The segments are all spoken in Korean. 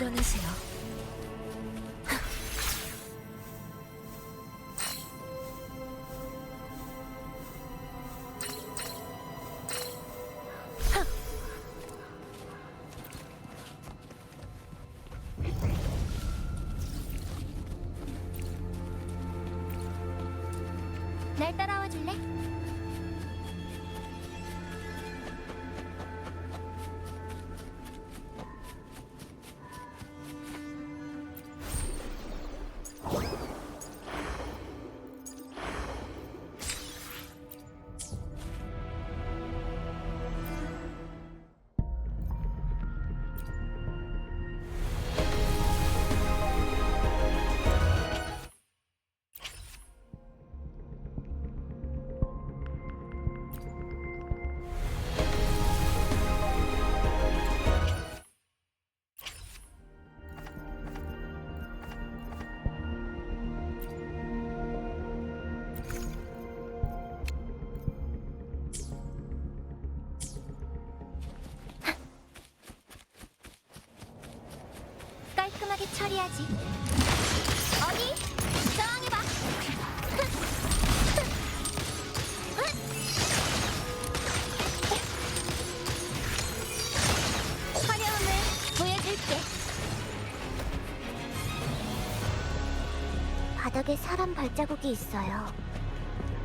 일어나세요. 날 따라와 줄래? 깔끔하게 처리하지. 어디? 저항해봐. 화려함을 보여줄게. 바닥에 사람 발자국이 있어요.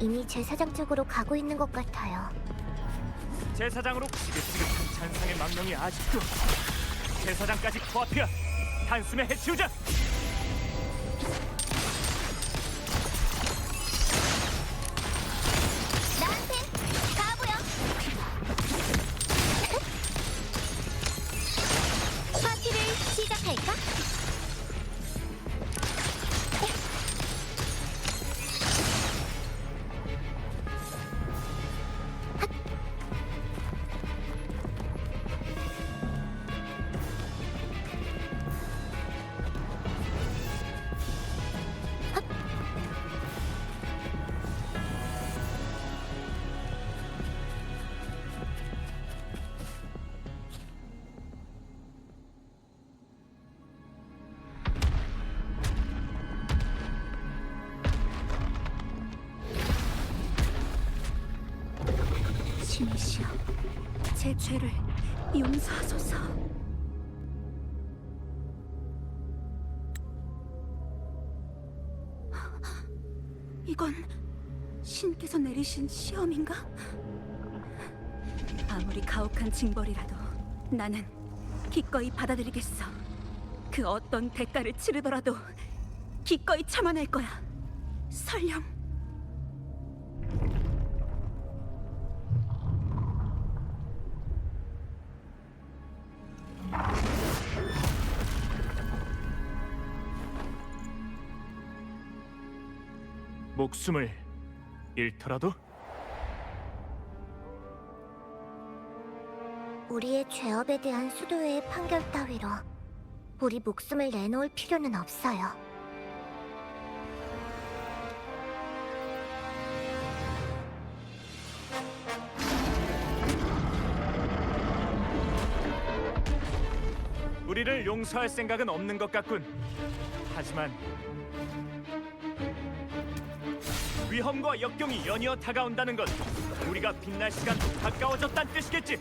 이미 제사장 쪽으로 가고 있는 것 같아요. 제사장으로 지긋지긋한 잔상의 망령이 아직도 제사장까지 코앞이야. 단숨에 해치우자. 나한텐 다 보여. 파티를 시작할까? 신이시여, 제 죄를 용서하소서. 이건 신께서 내리신 시험인가? 아무리 가혹한 징벌이라도 나는 기꺼이 받아들이겠어. 그 어떤 대가를 치르더라도 기꺼이 참아낼 거야. 설령 목숨을 잃더라도? 우리의 죄업에 대한 수도회의 판결 따위로 우리 목숨을 내놓을 필요는 없어요. 우리를 용서할 생각은 없는 것 같군. 하지만 위험과 역경이 연이어 다가온다는 건 우리가 빛날 시간도 가까워졌다는 뜻이겠지.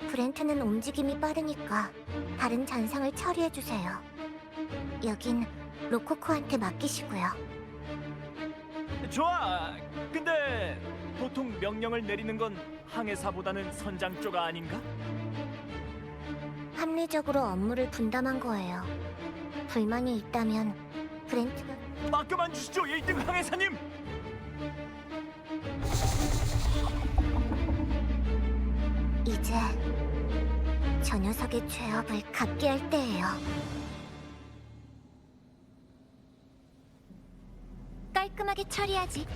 브렌트는 움직임이 빠르니까 다른 잔상을 처리해주세요. 여긴 로코코한테 맡기시고요. 좋아. 근데 보통 명령을 내리는 건 항해사보다는 선장 쪽 아닌가? 합리적으로 업무를 분담한 거예요. 불만이 있다면 브렌트가... 맡겨만 주시죠, 1등 항해사님. 이제 저 녀석의 죄업을 갚게 할 때예요. 깔끔하게 처리하지.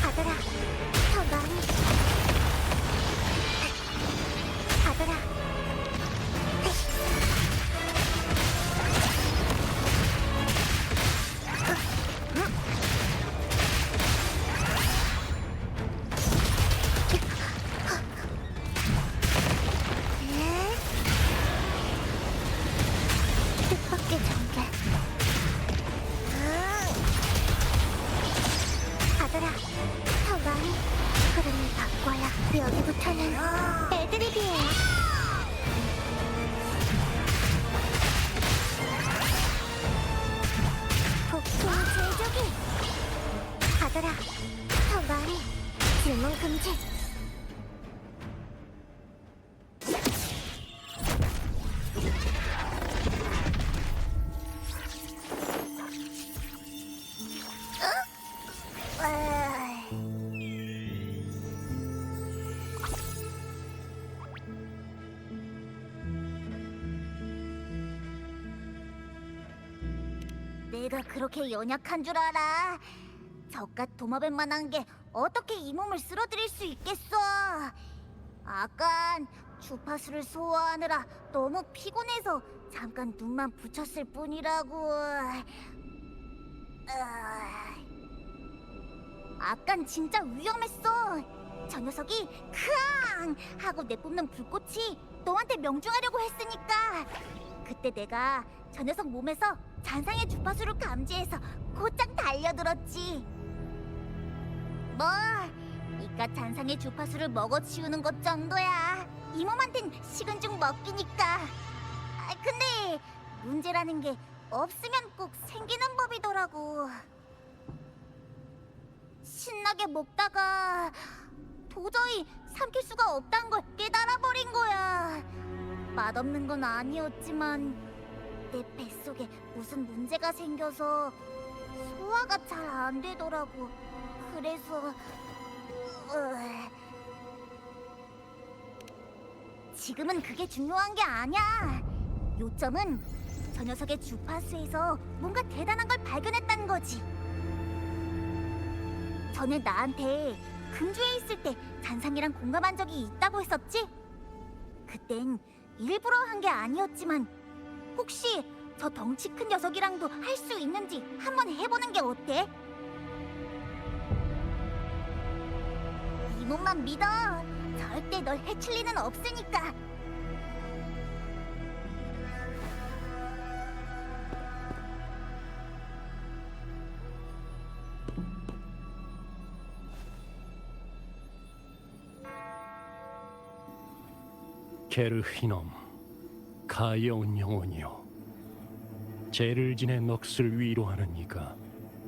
받아라. 더 많이. 받아라. 여기부터는 애드립이에요. 복통 제조기. 받아라. 더 많이. 질문 금지. 내가 그렇게 연약한 줄 알아? 저깟 도마뱀만한 게 어떻게 이 몸을 쓸어드릴 수 있겠어? 아깐 주파수를 소화하느라 너무 피곤해서 잠깐 눈만 붙였을 뿐이라고. 아깐 진짜 위험했어. 저 녀석이 크앙 하고 내뿜는 불꽃이 너한테 명중하려고 했으니까. 그때 내가 저 녀석 몸에서 잔상의 주파수를 감지해서 곧장 달려들었지. 뭐, 이깟 잔상의 주파수를 먹어치우는 것 정도야. 이 몸한텐 식은 죽 먹기니까. 근데 문제라는 게 없으면 꼭 생기는 법이더라고. 신나게 먹다가 도저히 삼킬 수가 없다는 걸 깨달아버린 거야. 맛없는 건 아니었지만 내 뱃속에 무슨 문제가 생겨서 소화가 잘 안 되더라고. 그래서 지금은 그게 중요한 게 아니야. 요점은 저 녀석의 주파수에서 뭔가 대단한 걸 발견했다는 거지. 전에 나한테 금주에 있을 때 잔상이랑 공감한 적이 있다고 했었지? 그땐 일부러 한 게 아니었지만 혹시 저 덩치 큰 녀석이랑도 할 수 있는지 한번 해보는 게 어때? 이 몸만 믿어. 절대 널 해칠 리는 없으니까. 게르히놈, 가여운 영혼이여, 죄를 지내 넋을 위로하는 이가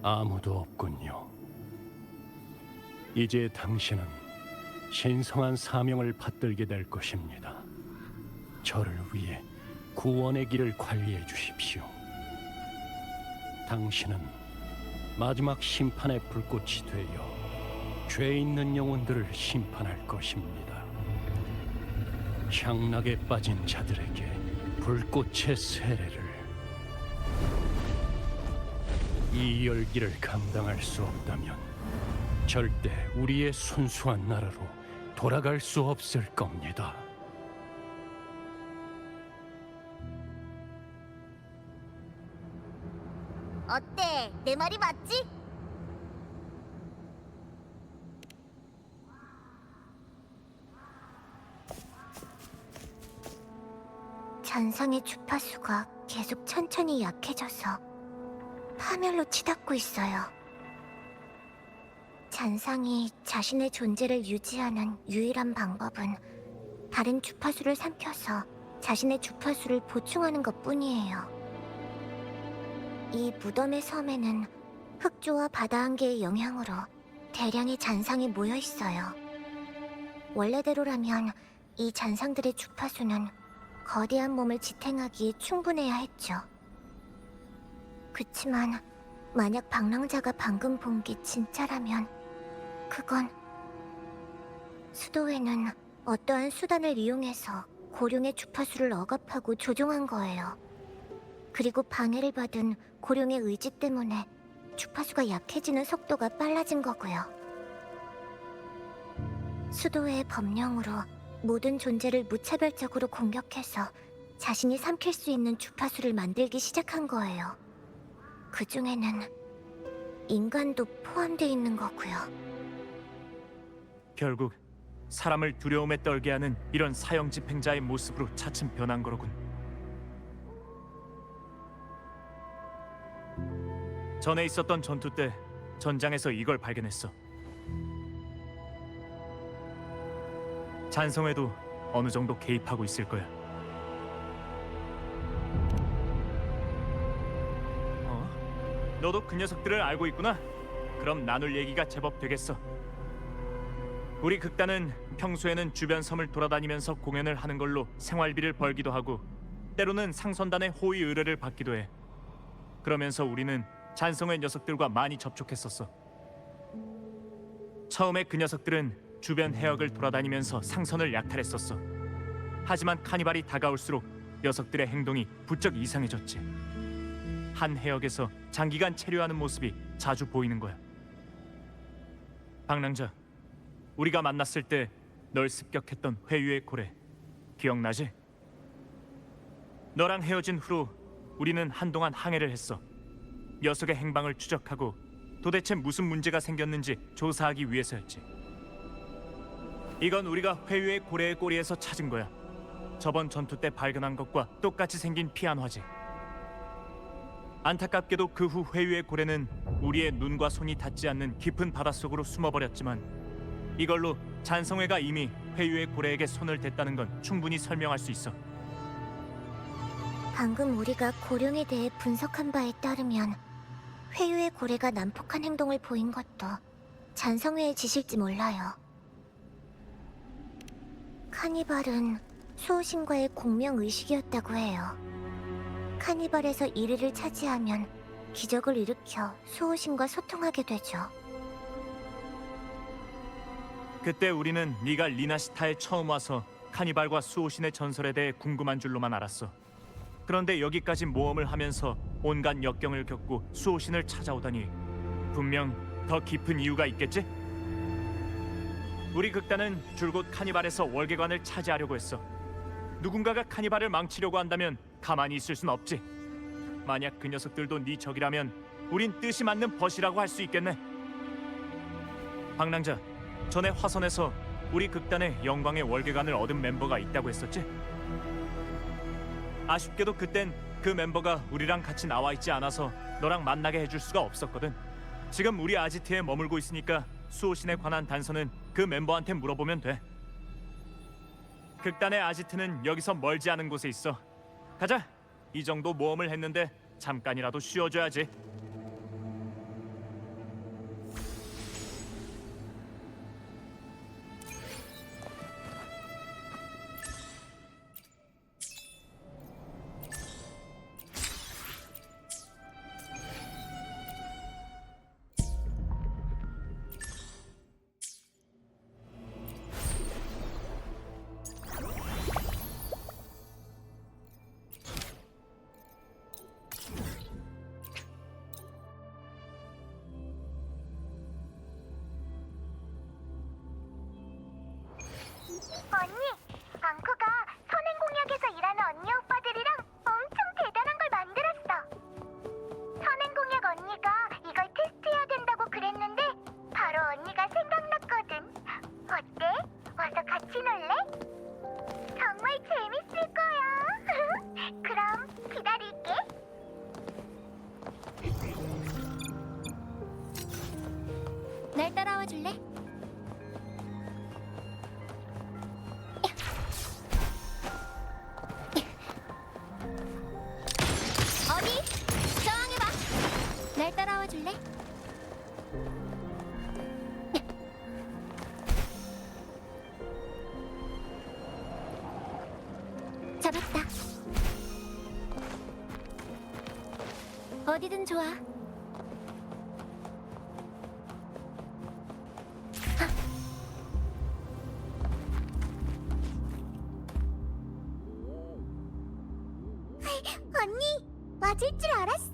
아무도 없군요. 이제 당신은 신성한 사명을 받들게 될 것입니다. 저를 위해 구원의 길을 관리해 주십시오. 당신은 마지막 심판의 불꽃이 되어 죄 있는 영혼들을 심판할 것입니다. 향락에 빠진 자들에게 불꽃의 세례를. 이 열기를 감당할 수 없다면 절대 우리의 순수한 나라로 돌아갈 수 없을 겁니다. 어때? 내 말이 맞지? 잔상의 주파수가 계속 천천히 약해져서 파멸로 치닫고 있어요. 잔상이 자신의 존재를 유지하는 유일한 방법은 다른 주파수를 삼켜서 자신의 주파수를 보충하는 것뿐이에요. 이 무덤의 섬에는 흑조와 바다 한계의 영향으로 대량의 잔상이 모여 있어요. 원래대로라면 이 잔상들의 주파수는 거대한 몸을 지탱하기에 충분해야 했죠. 그치만 만약 방랑자가 방금 본 게 진짜라면 그건 수도회는 어떠한 수단을 이용해서 고룡의 주파수를 억압하고 조종한 거예요. 그리고 방해를 받은 고룡의 의지 때문에 주파수가 약해지는 속도가 빨라진 거고요. 수도회의 법령으로 모든 존재를 무차별적으로 공격해서 자신이 삼킬 수 있는 주파수를 만들기 시작한 거예요. 그 중에는 인간도 포함되어 있는 거고요. 결국 사람을 두려움에 떨게 하는 이런 사형 집행자의 모습으로 차츰 변한 거로군. 전에 있었던 전투 때 전장에서 이걸 발견했어. 잔성회도 어느 정도 개입하고 있을 거야. 너도 그 녀석들을 알고 있구나. 그럼 나눌 얘기가 제법 되겠어. 우리 극단은 평소에는 주변 섬을 돌아다니면서 공연을 하는 걸로 생활비를 벌기도 하고 때로는 상선단의 호의 의뢰를 받기도 해. 그러면서 우리는 잔성회 녀석들과 많이 접촉했었어. 처음에 그 녀석들은 주변 해역을 돌아다니면서 상선을 약탈했었어. 하지만 카니발이 다가올수록 녀석들의 행동이 부쩍 이상해졌지. 한 해역에서 장기간 체류하는 모습이 자주 보이는 거야. 방랑자, 우리가 만났을 때 널 습격했던 회유의 고래 기억나지? 너랑 헤어진 후로 우리는 한동안 항해를 했어. 녀석의 행방을 추적하고 도대체 무슨 문제가 생겼는지 조사하기 위해서였지. 이건 우리가 회유의 고래의 꼬리에서 찾은 거야. 저번 전투 때 발견한 것과 똑같이 생긴 피안화지. 안타깝게도 그 후 회유의 고래는 우리의 눈과 손이 닿지 않는 깊은 바닷속으로 숨어버렸지만 이걸로 잔성회가 이미 회유의 고래에게 손을 댔다는 건 충분히 설명할 수 있어. 방금 우리가 고령에 대해 분석한 바에 따르면 회유의 고래가 난폭한 행동을 보인 것도 잔성회의 짓일지 몰라요. 카니발은 수호신과의 공명의식이었다고 해요. 카니발에서 1위를 차지하면 기적을 일으켜 수호신과 소통하게 되죠. 그때 우리는 네가 리나시타에 처음 와서 카니발과 수호신의 전설에 대해 궁금한 줄로만 알았어. 그런데 여기까지 모험을 하면서 온갖 역경을 겪고 수호신을 찾아오다니 분명 더 깊은 이유가 있겠지? 우리 극단은 줄곧 카니발에서 월계관을 차지하려고 했어. 누군가가 카니발을 망치려고 한다면 가만히 있을 순 없지. 만약 그 녀석들도 네 적이라면 우린 뜻이 맞는 벗이라고 할 수 있겠네. 방랑자, 전에 화선에서 우리 극단에 영광의 월계관을 얻은 멤버가 있다고 했었지? 아쉽게도 그땐 그 멤버가 우리랑 같이 나와 있지 않아서 너랑 만나게 해줄 수가 없었거든. 지금 우리 아지트에 머물고 있으니까 수호신에 관한 단서는 그 멤버한테 물어보면 돼. 극단의 아지트는 여기서 멀지 않은 곳에 있어. 가자. 이 정도 모험을 했는데 잠깐이라도 쉬어줘야지. 언니, 앙코가 선행공약에서 일하는 언니 오빠들이랑 엄청 대단한 걸 만들었어. 선행공약 언니가 이걸 테스트해야 된다고 그랬는데 바로 언니가 생각났거든. 어때? 와서 같이 놀래? 정말 재밌을 거야. 그럼 기다릴게. 날 따라와 줄래? 어디? 저항해봐. 날 따라와 줄래? 잡았다. 어디든 좋아. 언니, 맞을 줄 알았어.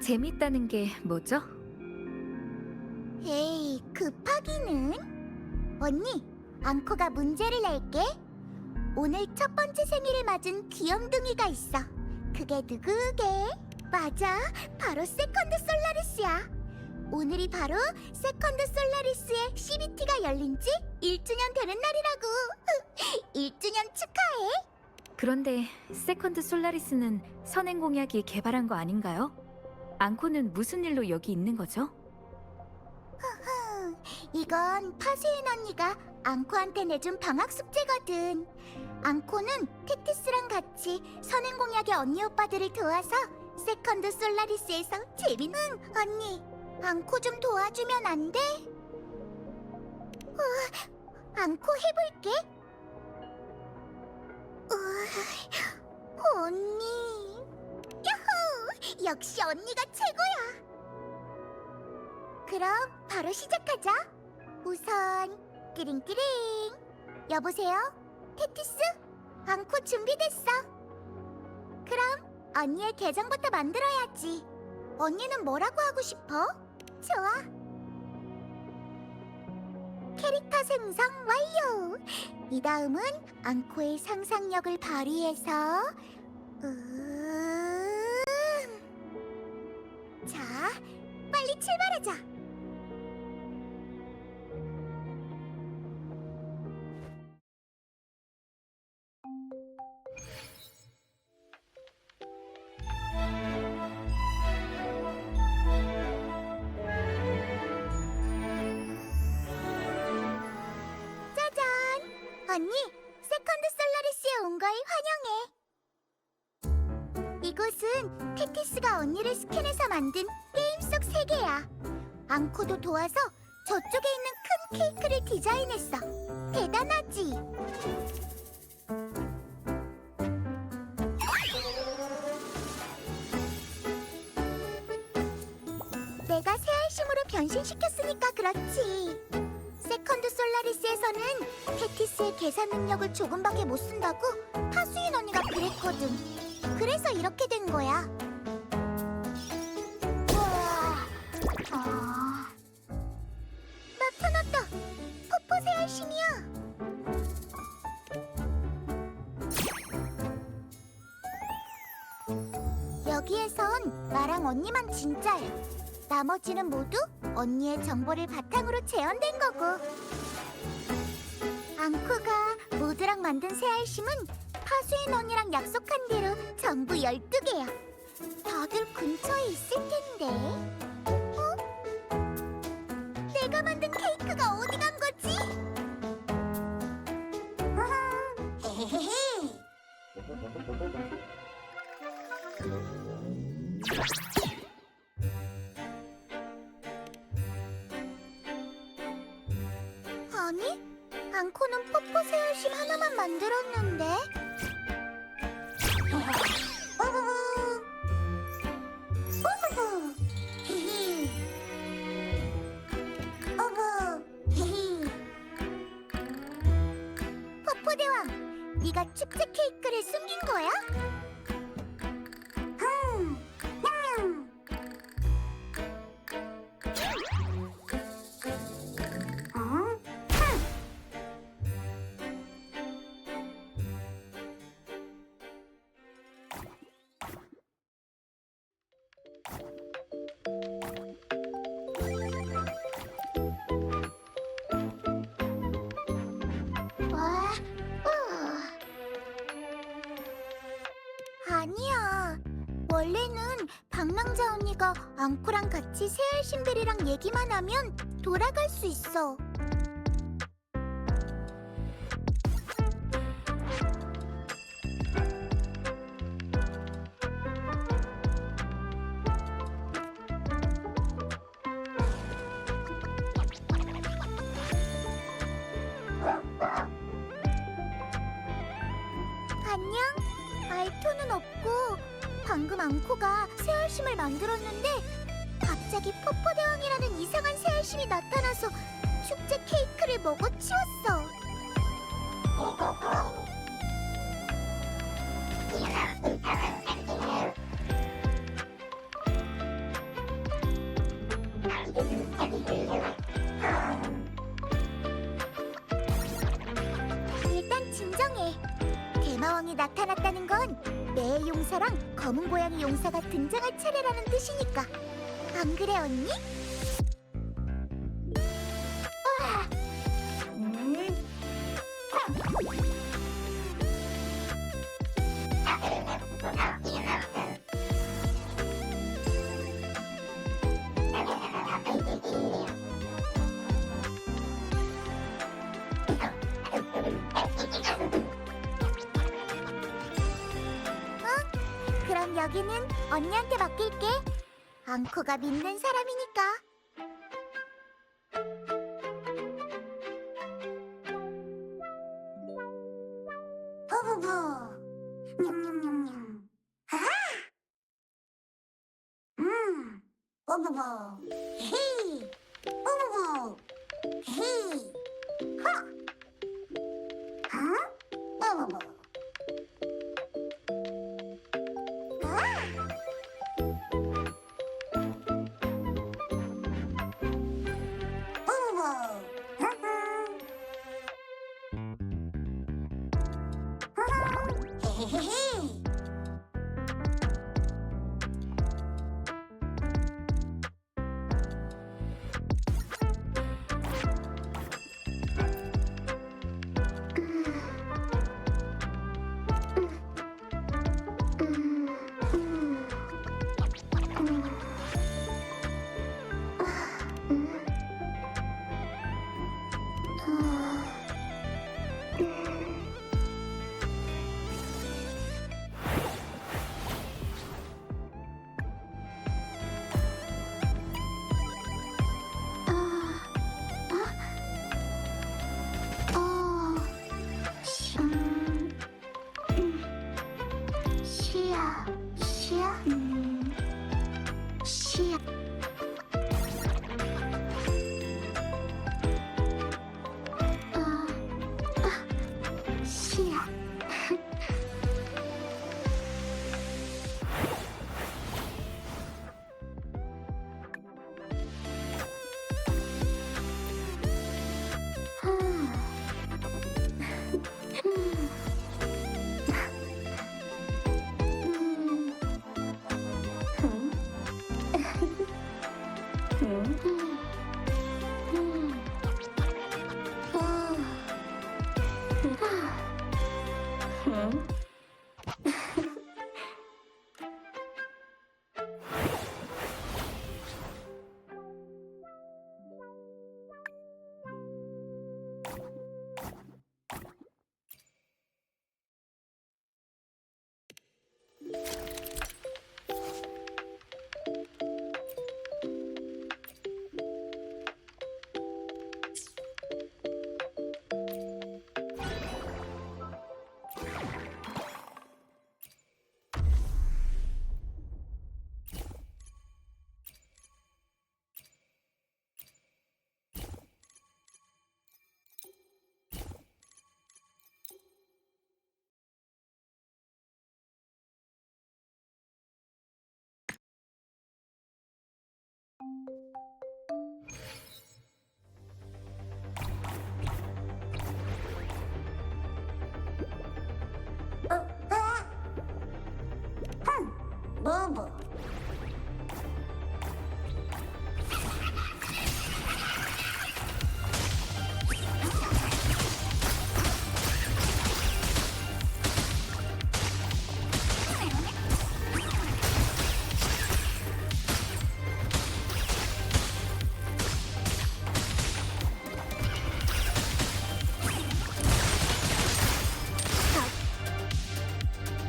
재밌다는 게 뭐죠? 에이, 급하기는. 언니, 앙코가 문제를 낼게. 오늘 첫 번째 생일을 맞은 귀염둥이가 있어. 그게 누구게? 맞아, 바로 세컨드 솔라리스야. 오늘이 바로 세컨드 솔라리스의 CBT가 열린 지 1주년 되는 날이라고. 1주년 축하해. 그런데 세컨드 솔라리스는 선행공약이 개발한 거 아닌가요? 앙코는 무슨 일로 여기 있는 거죠? 이건 파수인 언니가 앙코한테 내준 방학 숙제거든. 앙코는 테티스랑 같이 선행공약의 언니 오빠들을 도와서 세컨드 솔라리스에서 재밌는 언니, 앙코 좀 도와주면 안 돼? 앙코 해볼게. 언니, 야호! 역시 언니가 최고야. 그럼 바로 시작하자. 우선 끼링끼링. 여보세요? 테티스? 앙코 준비됐어. 그럼 언니의 계정부터 만들어야지. 언니는 뭐라고 하고 싶어? 좋아. 캐릭터 생성 완료. 이 다음은 앙코의 상상력을 발휘해서 자, 빨리 출발하자. 짜잔! 언니, 세컨드 솔라리스에 온 걸 환영해. 이곳은 테티스가 언니를 스캔해서 만든 게임 속 세계야. 앙코도 도와서 저쪽에 있는 큰 케이크를 디자인했어. 대단하지? 내가 새알심으로 변신시켰으니까 그렇지. 세컨드 솔라리스에서는 테티스의 계산 능력을 조금밖에 못 쓴다고 파수인 언니가 그랬거든. 그래서 이렇게 된 거야. 나타났다. 포포 새알심이야. 여기에선 나랑 언니만 진짜야. 나머지는 모두 언니의 정보를 바탕으로 재현된 거고. 앙코가 모두랑 만든 새알심은 파수인 언니랑 약속한 대로 전부 12개야. 다들 근처에 있을 텐데. 내가 만든 케이크가 어디 간 거지? 아니, 앙코는 포포 새알심 하나만 만들었는데. 포포 대왕, 네가 축제 케이크를 숨긴 거야? 아니야. 원래는 방랑자 언니가 앙코랑 같이 새알심들이랑 얘기만 하면 돌아갈 수 있어. 안녕? 알토는 없고 방금 앙코가 새알심을 만들었는데 갑자기 포포대왕이라는 이상한 새알심이 나타나서 축제 케이크를 먹어치웠어. 일단 진정해. 대마왕이 나타났다는 건 내 용사랑 검은 고양이 용사가 등장할 차례라는 뜻이니까. 안 그래, 언니? 여기는 언니한테 맡길게. 앙코가 믿는 사람이니까. 부부부. 냠냠냠냠. 아! 부부부. 히. 부부부. 히. 하. 부부부. 시야, 시야, 시야. 시야. 부부.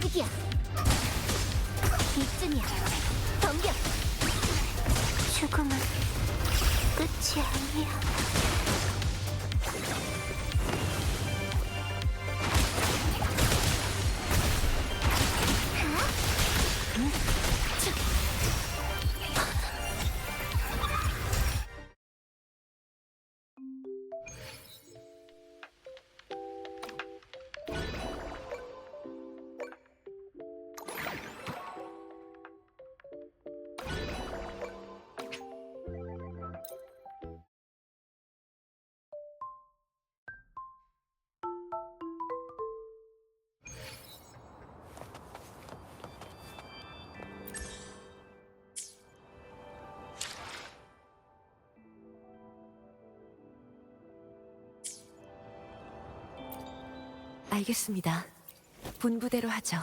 이기야. 이쯤이야. 덤벼. 죽음은 끝이 아니야. 알겠습니다. 분부대로 하죠.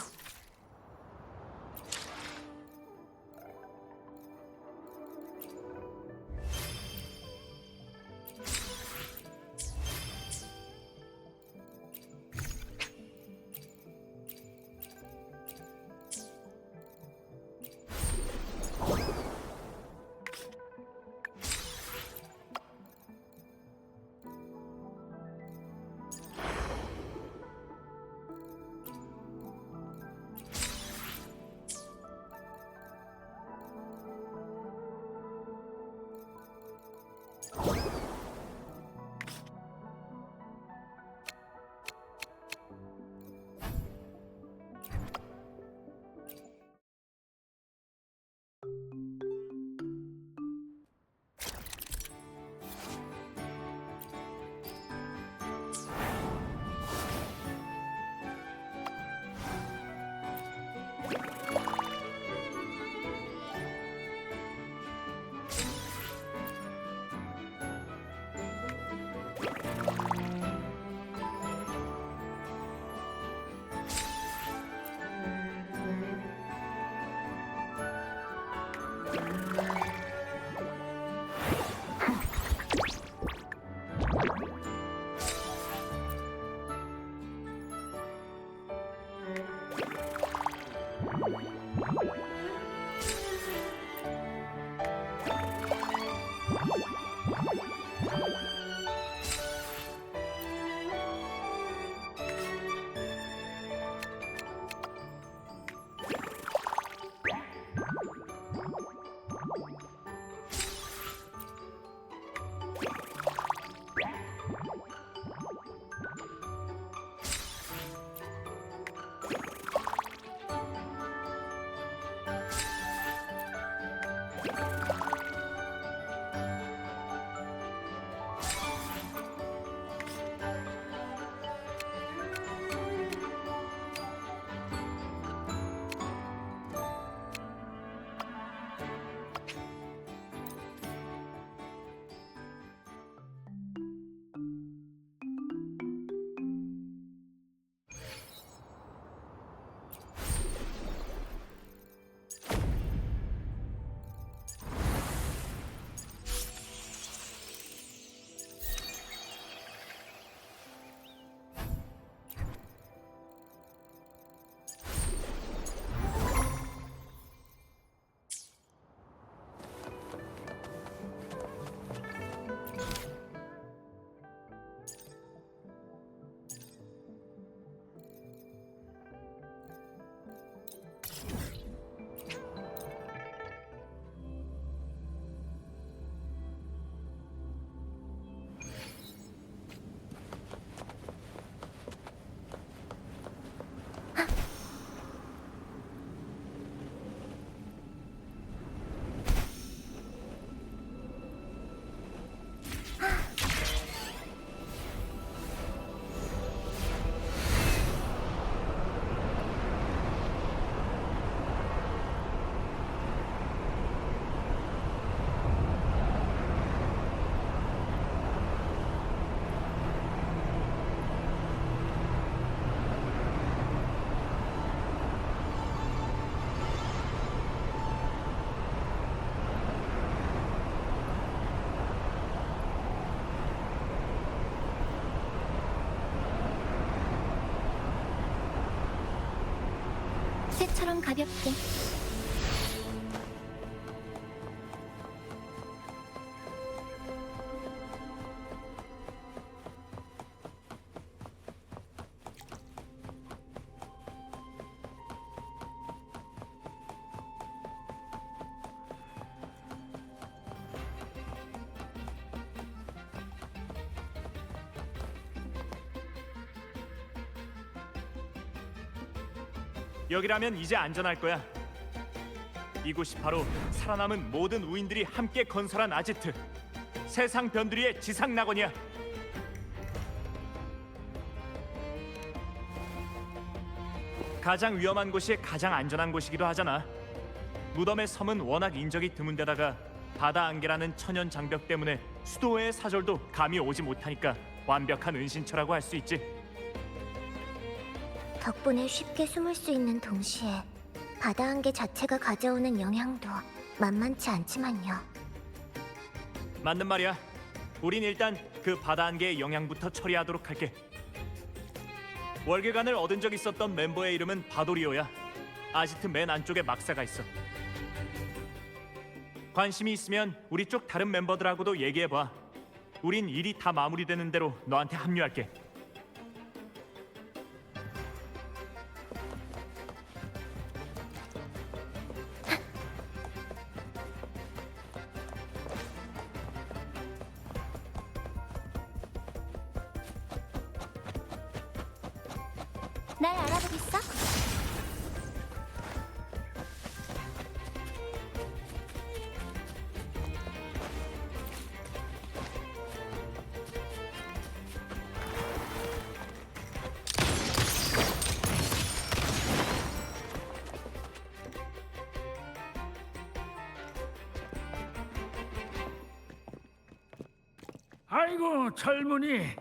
쇠처럼 가볍게. 여기라면 이제 안전할 거야. 이곳이 바로 살아남은 모든 우인들이 함께 건설한 아지트, 세상 변두리의 지상 낙원이야. 가장 위험한 곳이 가장 안전한 곳이기도 하잖아. 무덤의 섬은 워낙 인적이 드문 데다가 바다 안개라는 천연 장벽 때문에 수도의 사절도 감이 오지 못하니까 완벽한 은신처라고 할 수 있지. 덕분에 쉽게 숨을 수 있는 동시에 바다 안개 자체가 가져오는 영향도 만만치 않지만요. 맞는 말이야. 우린 일단 그 바다 안개의 영향부터 처리하도록 할게. 월계관을 얻은 적 있었던 멤버의 이름은 바도리오야. 아지트 맨 안쪽에 막사가 있어. 관심이 있으면 우리 쪽 다른 멤버들하고도 얘기해봐. 우린 일이 다 마무리되는 대로 너한테 합류할게. 날 알아보겠어? 아이고 젊은이,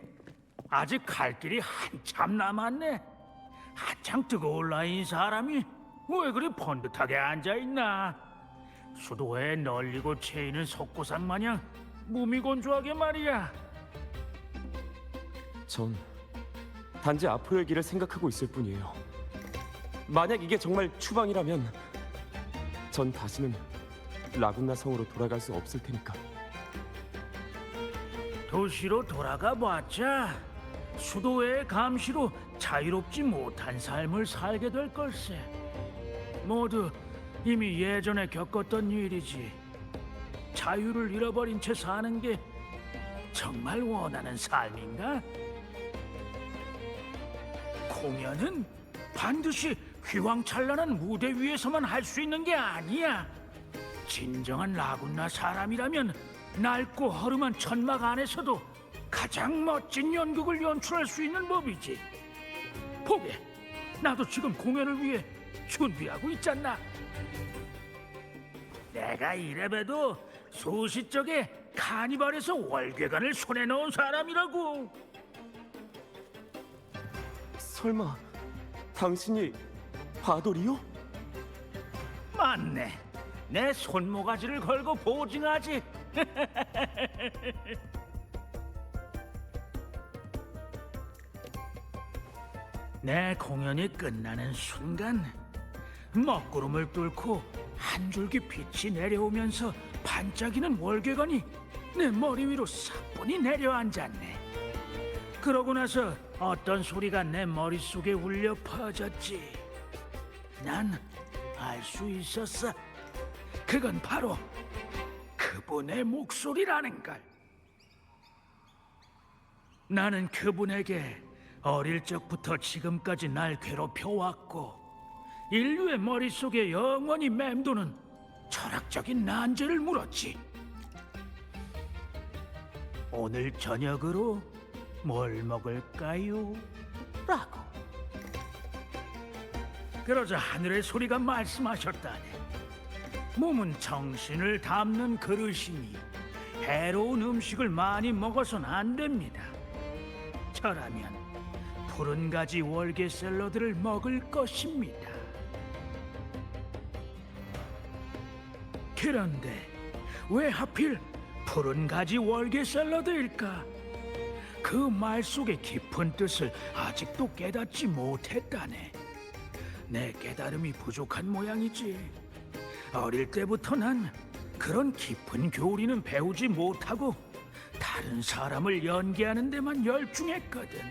아직 갈 길이 한참 남았네. 한창 뜨거울 나이인 사람이 왜 그리 번듯하게 앉아있나? 수도에 널리고 채이는 석고상 마냥 무미건조하게 말이야. 전 단지 앞으로의 길을 생각하고 있을 뿐이에요. 만약 이게 정말 추방이라면 전 다시는 라군나 성으로 돌아갈 수 없을 테니까. 도시로 돌아가 봤자 수도의 감시로 자유롭지 못한 삶을 살게 될 걸세. 모두 이미 예전에 겪었던 일이지. 자유를 잃어버린 채 사는 게 정말 원하는 삶인가? 공연은 반드시 휘황찬란한 무대 위에서만 할 수 있는 게 아니야. 진정한 라군나 사람이라면 낡고 허름한 천막 안에서도 가장 멋진 연극을 연출할 수 있는 법이지. 보게, 나도 지금 공연을 위해 준비하고 있잖아. 내가 이래봬도 소시 쪽에 카니발에서 월계관을 손에 넣은 사람이라고. 설마 당신이 바돌이요? 맞네, 내 손모가지를 걸고 보증하지. 내 공연이 끝나는 순간 먹구름을 뚫고 한 줄기 빛이 내려오면서 반짝이는 월계관이 내 머리 위로 사뿐히 내려앉았네. 그러고 나서 어떤 소리가 내 머릿속에 울려 퍼졌지. 난 알 수 있었어. 그건 바로 그분의 목소리라는 걸. 나는 그분에게 어릴 적부터 지금까지 날 괴롭혀왔고 인류의 머릿속에 영원히 맴도는 철학적인 난제를 물었지. 오늘 저녁으로 뭘 먹을까요? 라고. 그러자 하늘의 소리가 말씀하셨다네. 몸은 정신을 담는 그릇이니 해로운 음식을 많이 먹어선 안 됩니다. 저라면 푸른 가지 월계 샐러드를 먹을 것입니다. 그런데 왜 하필 푸른 가지 월계 샐러드일까? 그 말 속의 깊은 뜻을 아직도 깨닫지 못했다네. 내 깨달음이 부족한 모양이지. 어릴 때부터 난 그런 깊은 교리는 배우지 못하고 다른 사람을 연기하는 데만 열중했거든.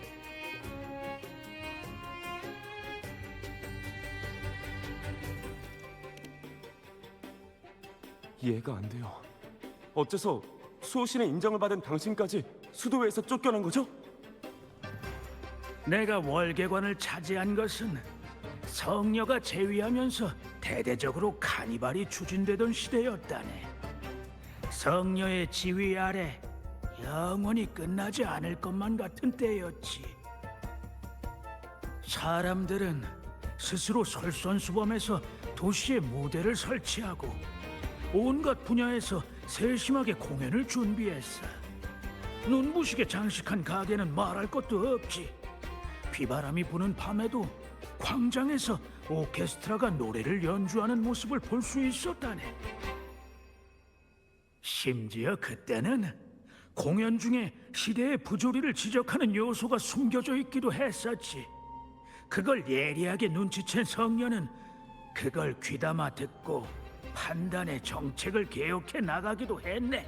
이해가 안 돼요. 어째서 수호신의 인정을 받은 당신까지 수도회에서 쫓겨난 거죠? 내가 월계관을 차지한 것은 성녀가 재위하면서 대대적으로 카니발이 추진되던 시대였다네. 성녀의 지위 아래 영원히 끝나지 않을 것만 같은 때였지. 사람들은 스스로 솔선수범해서 도시에 무대를 설치하고 온갖 분야에서 세심하게 공연을 준비했어. 눈부시게 장식한 가게는 말할 것도 없지. 비바람이 부는 밤에도 광장에서 오케스트라가 노래를 연주하는 모습을 볼 수 있었다네. 심지어 그때는 공연 중에 시대의 부조리를 지적하는 요소가 숨겨져 있기도 했었지. 그걸 예리하게 눈치챈 성녀는 그걸 귀담아 듣고 판단의 정책을 개혁해 나가기도 했네.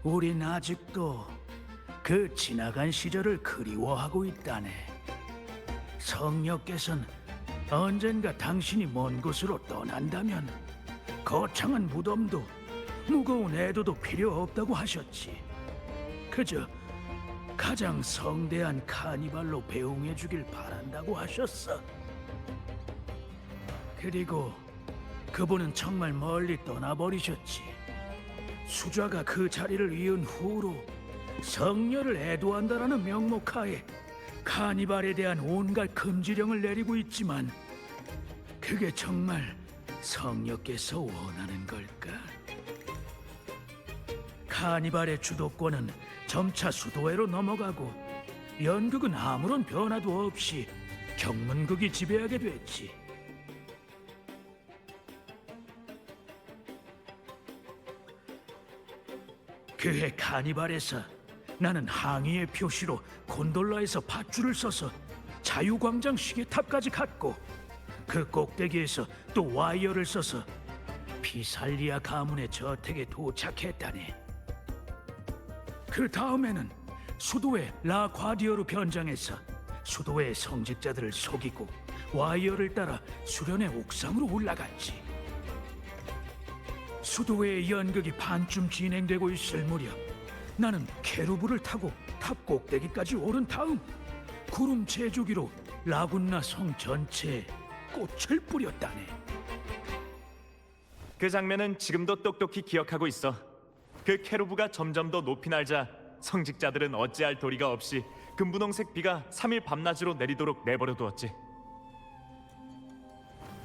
우린 아직도 그 지나간 시절을 그리워하고 있다네. 성녀께서는 언젠가 당신이 먼 곳으로 떠난다면 거창한 무덤도 무거운 애도도 필요 없다고 하셨지. 그저 가장 성대한 카니발로 배웅해 주길 바란다고 하셨어. 그리고 그분은 정말 멀리 떠나버리셨지. 수자가 그 자리를 이은 후로 성녀를 애도한다라는 명목하에 카니발에 대한 온갖 금지령을 내리고 있지만 그게 정말 성녀께서 원하는 걸까? 카니발의 주도권은 점차 수도회로 넘어가고 연극은 아무런 변화도 없이 경문극이 지배하게 됐지. 그해 카니발에서 나는 항의의 표시로 곤돌라에서 밧줄을 써서 자유광장 시계탑까지 갔고, 그 꼭대기에서 또 와이어를 써서 비살리아 가문의 저택에 도착했다네. 그 다음에는 수도의 라과디어로 변장해서 수도의 성직자들을 속이고 와이어를 따라 수련의 옥상으로 올라갔지. 수도의 연극이 반쯤 진행되고 있을 무렵 나는 케루브를 타고 탑 꼭대기까지 오른 다음 구름 제조기로 라군나 성 전체에 꽃을 뿌렸다네. 그 장면은 지금도 똑똑히 기억하고 있어. 그 케루브가 점점 더 높이 날자 성직자들은 어찌할 도리가 없이 금분홍색 비가 3일 밤낮으로 내리도록 내버려 두었지.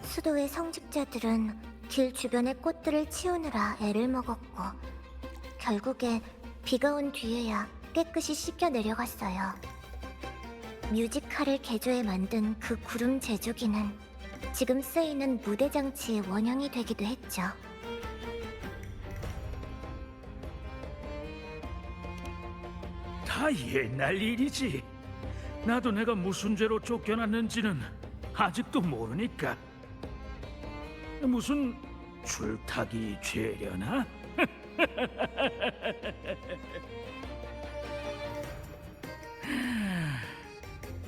수도의 성직자들은 길 주변의 꽃들을 치우느라 애를 먹었고 결국에 비가 온 뒤에야 깨끗이 씻겨 내려갔어요. 뮤지컬을 개조해 만든 그 구름 제조기는 지금 쓰이는 무대 장치의 원형이 되기도 했죠. 다 옛날 일이지. 나도 내가 무슨 죄로 쫓겨났는지는 아직도 모르니까. 무슨 줄타기 죄려나?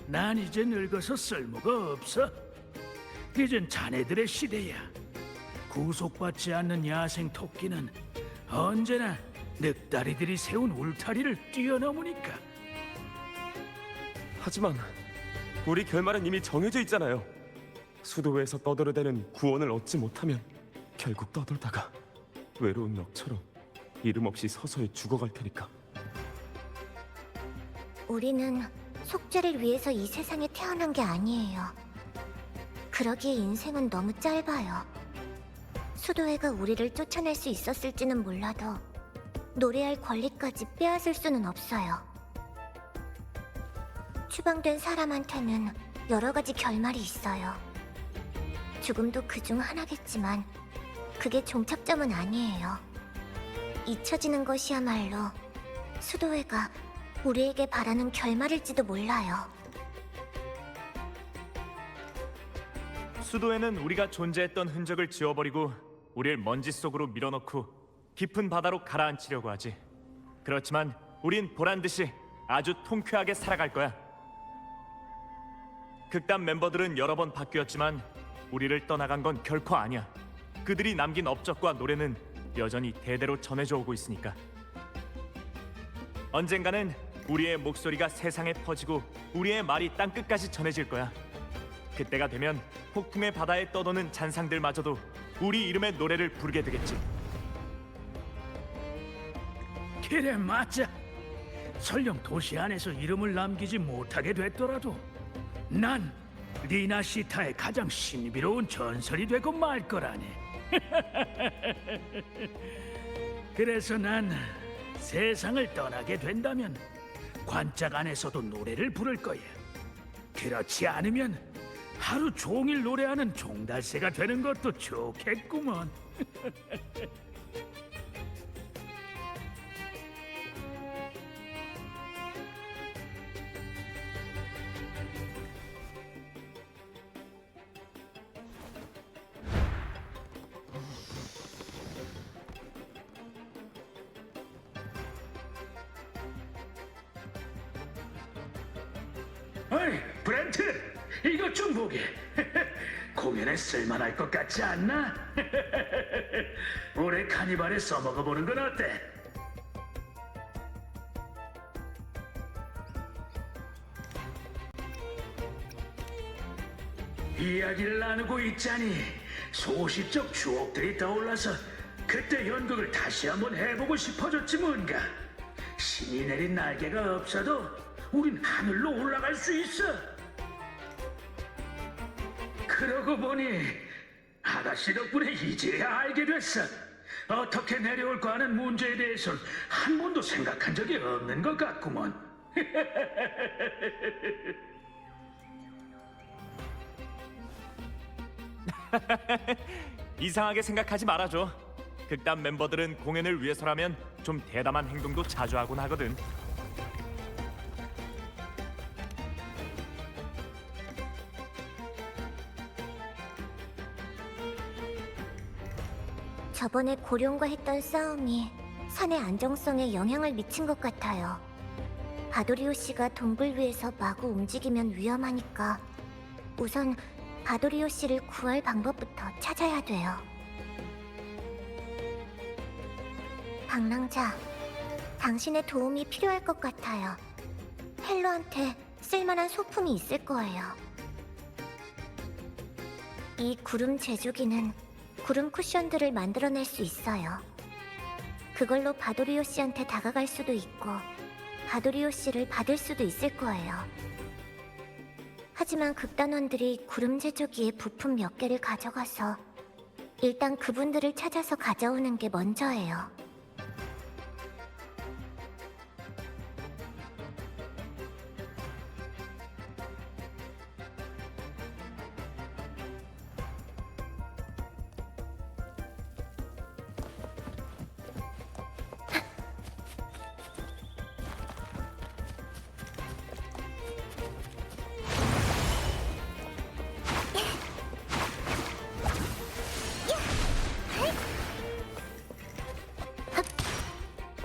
난 이제 늙어서 쓸모가 없어. 이젠 자네들의 시대야. 구속받지 않는 야생 토끼는 언제나 늑다리들이 세운 울타리를 뛰어넘으니까. 하지만 우리 결말은 이미 정해져 있잖아요. 수도회에서 떠들어대는 구원을 얻지 못하면 결국 떠돌다가 외로운 넋처럼 이름 없이 서서히 죽어갈 테니까. 우리는 속죄를 위해서 이 세상에 태어난 게 아니에요. 그러기에 인생은 너무 짧아요. 수도회가 우리를 쫓아낼 수 있었을지는 몰라도 노래할 권리까지 빼앗을 수는 없어요. 추방된 사람한테는 여러 가지 결말이 있어요. 죽음도 그중 하나겠지만 그게 종착점은 아니에요. 잊혀지는 것이야말로 수도회가 우리에게 바라는 결말일지도 몰라요. 수도에는 우리가 존재했던 흔적을 지워버리고 우릴 먼지 속으로 밀어넣고 깊은 바다로 가라앉히려고 하지. 그렇지만 우린 보란듯이 아주 통쾌하게 살아갈 거야. 극단 멤버들은 여러 번 바뀌었지만 우리를 떠나간 건 결코 아니야. 그들이 남긴 업적과 노래는 여전히 대대로 전해져 오고 있으니까. 언젠가는 우리의 목소리가 세상에 퍼지고 우리의 말이 땅끝까지 전해질 거야. 그때가 되면 폭풍의 바다에 떠도는 잔상들마저도 우리 이름의 노래를 부르게 되겠지. 그래, 맞아. 설령 도시 안에서 이름을 남기지 못하게 됐더라도 난 리나 시타의 가장 신비로운 전설이 되고 말 거라네. 그래서 난 세상을 떠나게 된다면 관짝 안에서도 노래를 부를 거야. 그렇지 않으면 하루 종일 노래하는 종달새가 되는 것도 좋겠구먼. 어이, 브렌트! 이것 좀 보게. 공연에 쓸만할 것 같지 않나? 올해 카니발에 써먹어보는 건 어때? 이야기를 나누고 있자니 소시적 추억들이 떠올라서 그때 연극을 다시 한번 해보고 싶어졌지 뭔가. 신이 내린 날개가 없어도 우린 하늘로 올라갈 수 있어. 그러고 보니 아가씨 덕분에 이제야 알게 됐어. 어떻게 내려올까 하는 문제에 대해서는 한 번도 생각한 적이 없는 것 같구먼. 이상하게 생각하지 말아줘. 극단 멤버들은 공연을 위해서라면 좀 대담한 행동도 자주 하곤 하거든. 저번에 고룡과 했던 싸움이 산의 안정성에 영향을 미친 것 같아요. 바도리오 씨가 동굴 위에서 마구 움직이면 위험하니까 우선 바도리오 씨를 구할 방법부터 찾아야 돼요. 방랑자, 당신의 도움이 필요할 것 같아요. 헬로한테 쓸만한 소품이 있을 거예요. 이 구름 제조기는 구름 쿠션들을 만들어낼 수 있어요. 그걸로 바도리오 씨한테 다가갈 수도 있고 바도리오 씨를 받을 수도 있을 거예요. 하지만 극단원들이 구름 제조기의 부품 몇 개를 가져가서 일단 그분들을 찾아서 가져오는 게 먼저예요.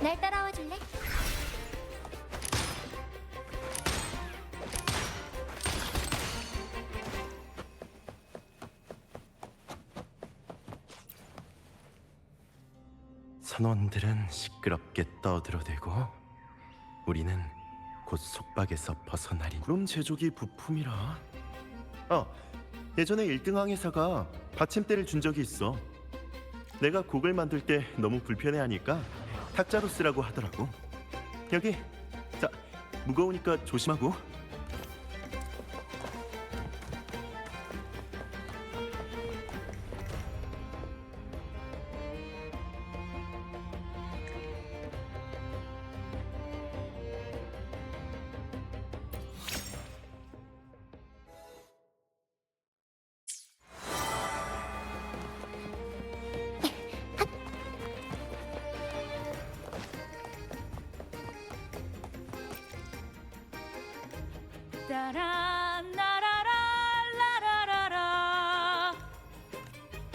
날 따라와 줄래? 선원들은 시끄럽게 떠들어대고 우리는 곧 속박에서 벗어나리. 구름 제조기 부품이라. 예전에 1등 항해사가 받침대를 준 적이 있어. 내가 곡을 만들 때 너무 불편해하니까 탁자로 쓰라고 하더라고. 여기. 자, 무거우니까 조심하고. 따라라라라라라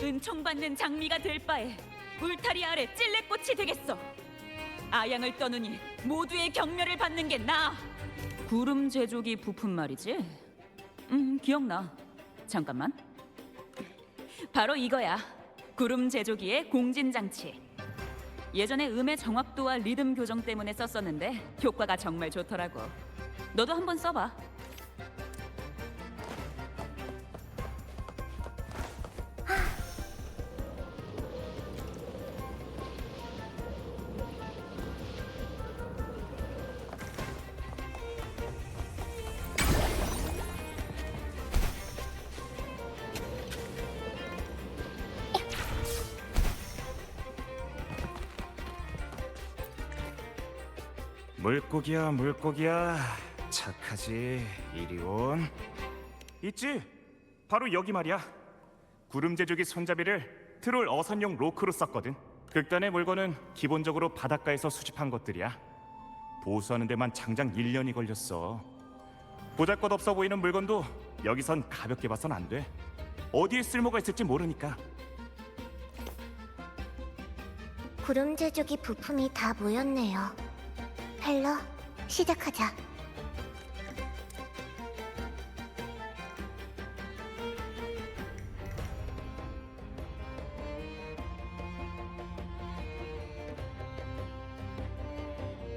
은총받는 장미가 될 바에 울타리 아래 찔레꽃이 되겠어. 아양을 떠느니 모두의 경멸을 받는 게 나아. 구름 제조기 부품 말이지? 기억나. 잠깐만. 바로 이거야. 구름 제조기의 공진 장치. 예전에 음의 정확도와 리듬 교정 때문에 썼었는데 효과가 정말 좋더라고. 너도 한번 써봐. 물고기야 물고기야 착하지. 이리 온. 있지. 바로 여기 말이야. 구름 제조기 손잡이를 트롤 어선용 로크로 썼거든. 극단의 물건은 기본적으로 바닷가에서 수집한 것들이야. 보수하는 데만 장장 1년이 걸렸어. 보잘것없어 보이는 물건도 여기선 가볍게 봐선 안 돼. 어디에 쓸모가 있을지 모르니까. 구름 제조기 부품이 다 모였네요. 헬로, 시작하자.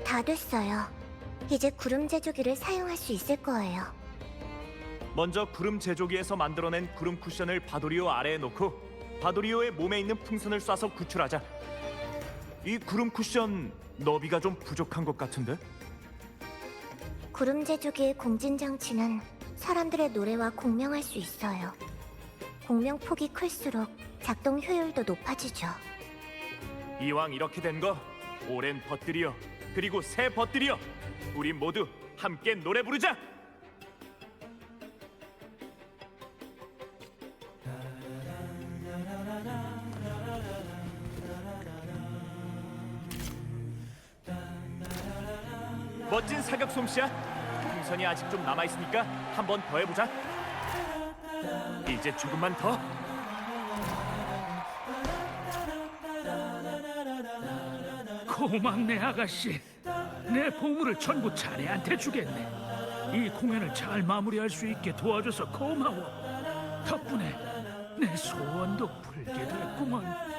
다 됐어요. 이제 구름 제조기를 사용할 수 있을 거예요. 먼저 구름 제조기에서 만들어낸 구름 쿠션을 바도리오 아래에 놓고 바도리오의 몸에 있는 풍선을 쏴서 구출하자. 이 구름 쿠션 너비가 좀 부족한 것 같은데? 구름 제조기의 공진 장치는 사람들의 노래와 공명할 수 있어요. 공명 폭이 클수록 작동 효율도 높아지죠. 이왕 이렇게 된 거 오랜 벗들이여 그리고 새 벗들이여 우리 모두 함께 노래 부르자. 멋진 사격 솜씨야. 풍선이 아직 좀 남아 있으니까 한 번 더 해보자. 이제 조금만 더. 고맙네 아가씨. 내 보물을 전부 자네한테 주겠네. 이 공연을 잘 마무리할 수 있게 도와줘서 고마워. 덕분에 내 소원도 풀게 됐구먼.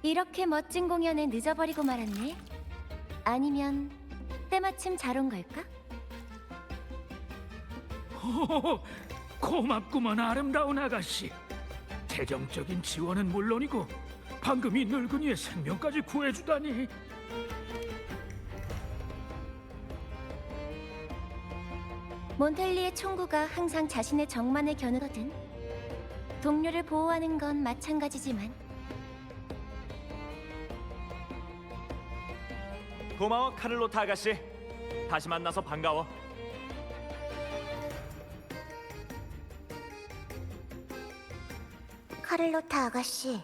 이렇게 멋진 공연에 늦어버리고 말았네. 아니면 때마침 잘 온 걸까? 오, 고맙구먼 아름다운 아가씨. 재정적인 지원은 물론이고 방금 이 늙은이의 생명까지 구해주다니. 몬텔리의 총구가 항상 자신의 정만을 겨누거든. 동료를 보호하는 건 마찬가지지만 고마워 카를로타 아가씨. 다시 만나서 반가워. 카를로타 아가씨,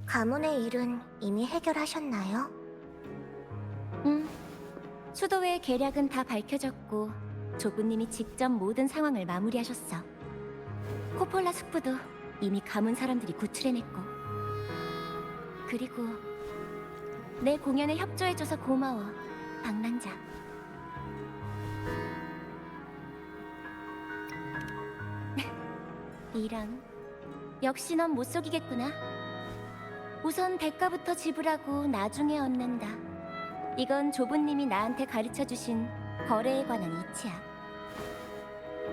가문의 일은 이미 해결하셨나요? 수도회의 계략은 다 밝혀졌고 조부님이 직접 모든 상황을 마무리하셨어. 코폴라 숙부도 이미 가문 사람들이 구출해냈고, 그리고 내 공연에 협조해줘서 고마워, 방랑자. 이런, 역시 넌 못 속이겠구나. 우선 대가부터 지불하고 나중에 얻는다. 이건 조부님이 나한테 가르쳐주신 거래에 관한 이치야.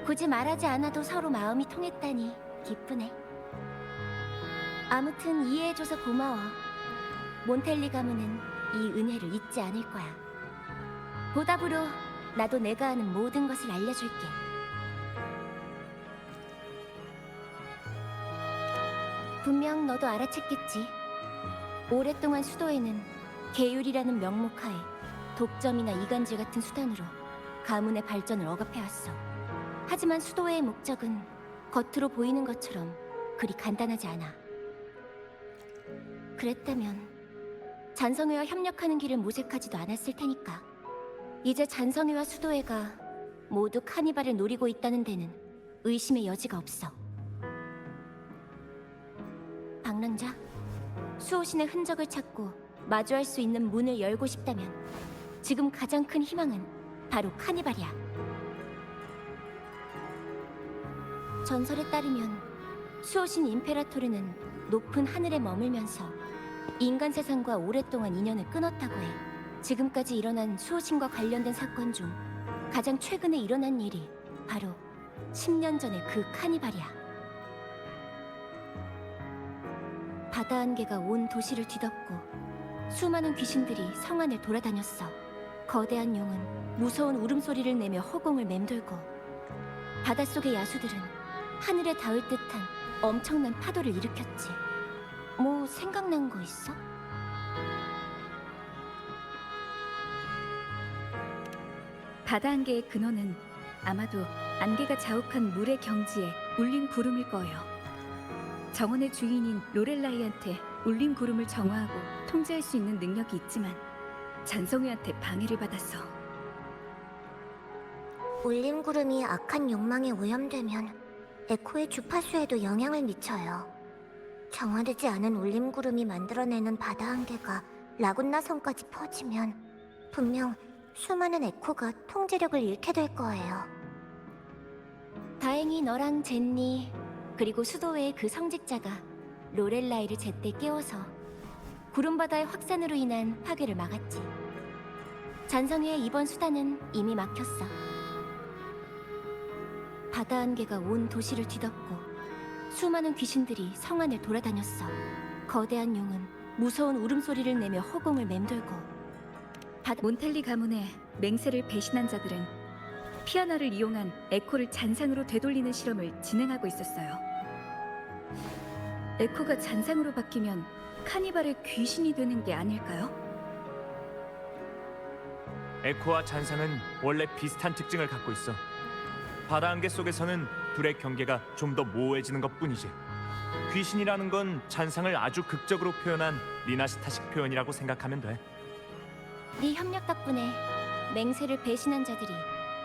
굳이 말하지 않아도 서로 마음이 통했다니 기쁘네. 아무튼 이해해줘서 고마워. 몬텔리 가문은 이 은혜를 잊지 않을 거야. 보답으로 나도 내가 아는 모든 것을 알려줄게. 분명 너도 알아챘겠지. 오랫동안 수도에는 계율이라는 명목하에 독점이나 이간질 같은 수단으로 가문의 발전을 억압해왔어. 하지만 수도회의 목적은 겉으로 보이는 것처럼 그리 간단하지 않아. 그랬다면 잔성회와 협력하는 길을 모색하지도 않았을 테니까. 이제 잔성회와 수도회가 모두 카니발을 노리고 있다는 데는 의심의 여지가 없어. 방랑자, 수호신의 흔적을 찾고 마주할 수 있는 문을 열고 싶다면 지금 가장 큰 희망은 바로 카니발이야. 전설에 따르면 수호신 임페라토르는 높은 하늘에 머물면서 인간 세상과 오랫동안 인연을 끊었다고 해. 지금까지 일어난 수호신과 관련된 사건 중 가장 최근에 일어난 일이 바로 10년 전의 그 카니발이야. 바다 안개가 온 도시를 뒤덮고 수많은 귀신들이 성 안을 돌아다녔어. 거대한 용은 무서운 울음소리를 내며 허공을 맴돌고 바닷속의 야수들은 하늘에 닿을 듯한 엄청난 파도를 일으켰지. 뭐 생각난 거 있어? 바다 안개의 근원은 아마도 안개가 자욱한 물의 경지에 울림 구름일 거예요. 정원의 주인인 로렐라이한테 울림 구름을 정화하고 통제할 수 있는 능력이 있지만 잔성회한테 방해를 받았어. 울림구름이 악한 욕망에 오염되면 에코의 주파수에도 영향을 미쳐요. 정화되지 않은 울림구름이 만들어내는 바다 안개가 라군나 섬까지 퍼지면 분명 수많은 에코가 통제력을 잃게 될 거예요. 다행히 너랑 젠니 그리고 수도회의 그 성직자가 로렐라이를 제때 깨워서 구름바다의 확산으로 인한 파괴를 막았지. 잔성회의 이번 수단은 이미 막혔어. 바다 안개가 온 도시를 뒤덮고 수많은 귀신들이 성 안을 돌아다녔어. 거대한 용은 무서운 울음소리를 내며 허공을 맴돌고 몬탈리 가문의 맹세를 배신한 자들은 피아노를 이용한 에코를 잔상으로 되돌리는 실험을 진행하고 있었어요. 에코가 잔상으로 바뀌면 카니발의 귀신이 되는 게 아닐까요? 에코와 잔상은 원래 비슷한 특징을 갖고 있어. 바다 안개 속에서는 둘의 경계가 좀 더 모호해지는 것뿐이지. 귀신이라는 건 잔상을 아주 극적으로 표현한 리나시타식 표현이라고 생각하면 돼. 네 협력 덕분에 맹세를 배신한 자들이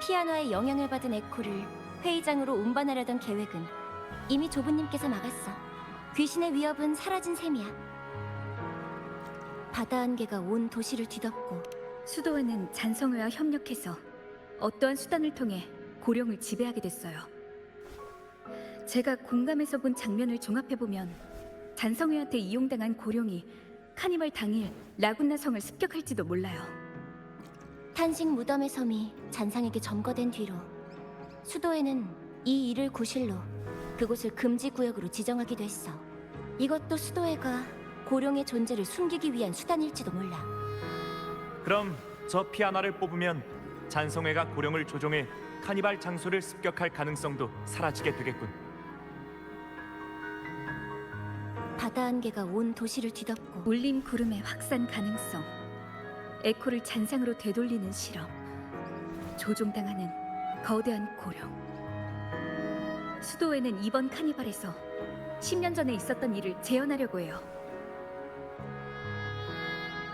피아노의 영향을 받은 에코를 회의장으로 운반하려던 계획은 이미 조부님께서 막았어. 귀신의 위협은 사라진 셈이야. 바다 안개가 온 도시를 뒤덮고 수도원은 잔성회와 협력해서 어떠한 수단을 통해 고령을 지배하게 됐어요. 제가 공감해서 본 장면을 종합해보면 잔성회한테 이용당한 고령이 카니발 당일 라군나 성을 습격할지도 몰라요. 탄식 무덤의 섬이 잔상에게 점거된 뒤로 수도에는 이 일을 구실로 그곳을 금지 구역으로 지정하기도 했어. 이것도 수도회가 고령의 존재를 숨기기 위한 수단일지도 몰라. 그럼 저 피아나를 뽑으면 잔성회가 고령을 조종해 카니발 장소를 습격할 가능성도 사라지게 되겠군. 바다 안개가 온 도시를 뒤덮고 울림 구름의 확산 가능성, 에코를 잔상으로 되돌리는 실험, 조종당하는 거대한 고령. 수도에는 이번 카니발에서 10년 전에 있었던 일을 재현하려고 해요.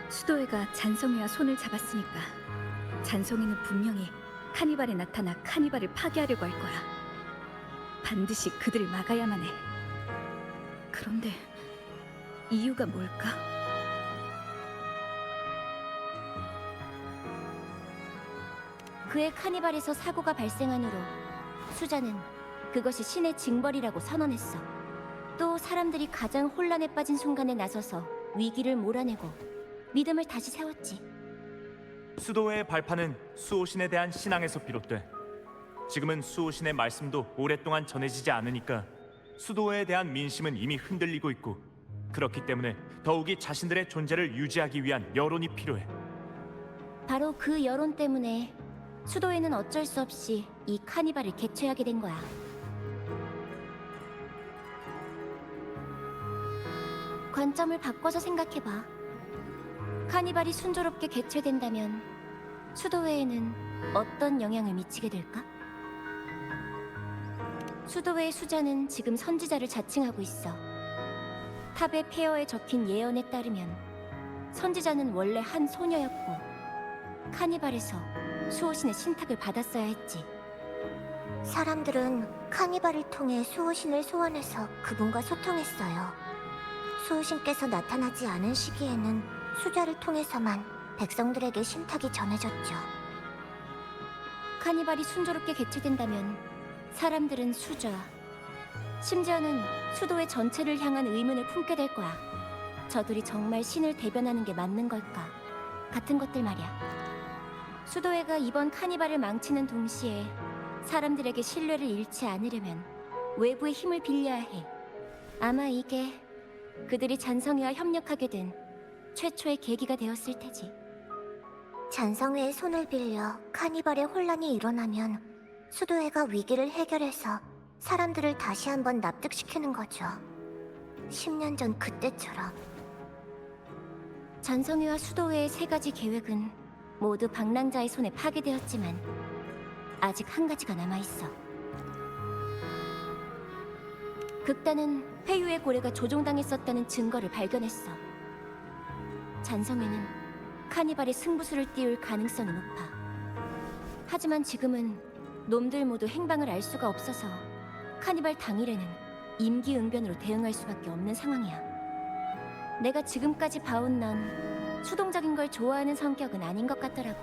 수도회가 잔성회와 손을 잡았으니까 잔성회는 분명히 카니발에 나타나 카니발을 파괴하려고 할 거야. 반드시 그들을 막아야만 해. 그런데 이유가 뭘까? 그의 카니발에서 사고가 발생한 후로 수자는 그것이 신의 징벌이라고 선언했어. 또 사람들이 가장 혼란에 빠진 순간에 나서서 위기를 몰아내고 믿음을 다시 세웠지. 수도회의 발판은 수호신에 대한 신앙에서 비롯돼. 지금은 수호신의 말씀도 오랫동안 전해지지 않으니까 수도회에 대한 민심은 이미 흔들리고 있고, 그렇기 때문에 더욱이 자신들의 존재를 유지하기 위한 여론이 필요해. 바로 그 여론 때문에 수도회는 어쩔 수 없이 이 카니발을 개최하게 된 거야. 관점을 바꿔서 생각해봐. 카니발이 순조롭게 개최된다면 수도회에는 어떤 영향을 미치게 될까? 수도회의 수자는 지금 선지자를 자칭하고 있어. 탑의 폐허에 적힌 예언에 따르면 선지자는 원래 한 소녀였고 카니발에서 수호신의 신탁을 받았어야 했지. 사람들은 카니발을 통해 수호신을 소환해서 그분과 소통했어요. 수호신께서 나타나지 않은 시기에는 수자를 통해서만 백성들에게 신탁이 전해졌죠. 카니발이 순조롭게 개최된다면 사람들은 수자, 심지어는 수도회 전체를 향한 의문을 품게 될 거야. 저들이 정말 신을 대변하는 게 맞는 걸까? 같은 것들 말이야. 수도회가 이번 카니발을 망치는 동시에 사람들에게 신뢰를 잃지 않으려면 외부의 힘을 빌려야 해. 아마 이게 그들이 잔성회와 협력하게 된 최초의 계기가 되었을 테지. 잔성회의 손을 빌려 카니발의 혼란이 일어나면 수도회가 위기를 해결해서 사람들을 다시 한번 납득시키는 거죠. 10년 전 그때처럼. 잔성회와 수도회의 세 가지 계획은 모두 방랑자의 손에 파괴되었지만 아직 한 가지가 남아있어. 극단은 회유의 고래가 조종당했었다는 증거를 발견했어. 잔성회는 카니발의 승부수를 띄울 가능성이 높아. 하지만 지금은 놈들 모두 행방을 알 수가 없어서 카니발 당일에는 임기응변으로 대응할 수밖에 없는 상황이야. 내가 지금까지 봐온 넌 수동적인 걸 좋아하는 성격은 아닌 것 같더라고.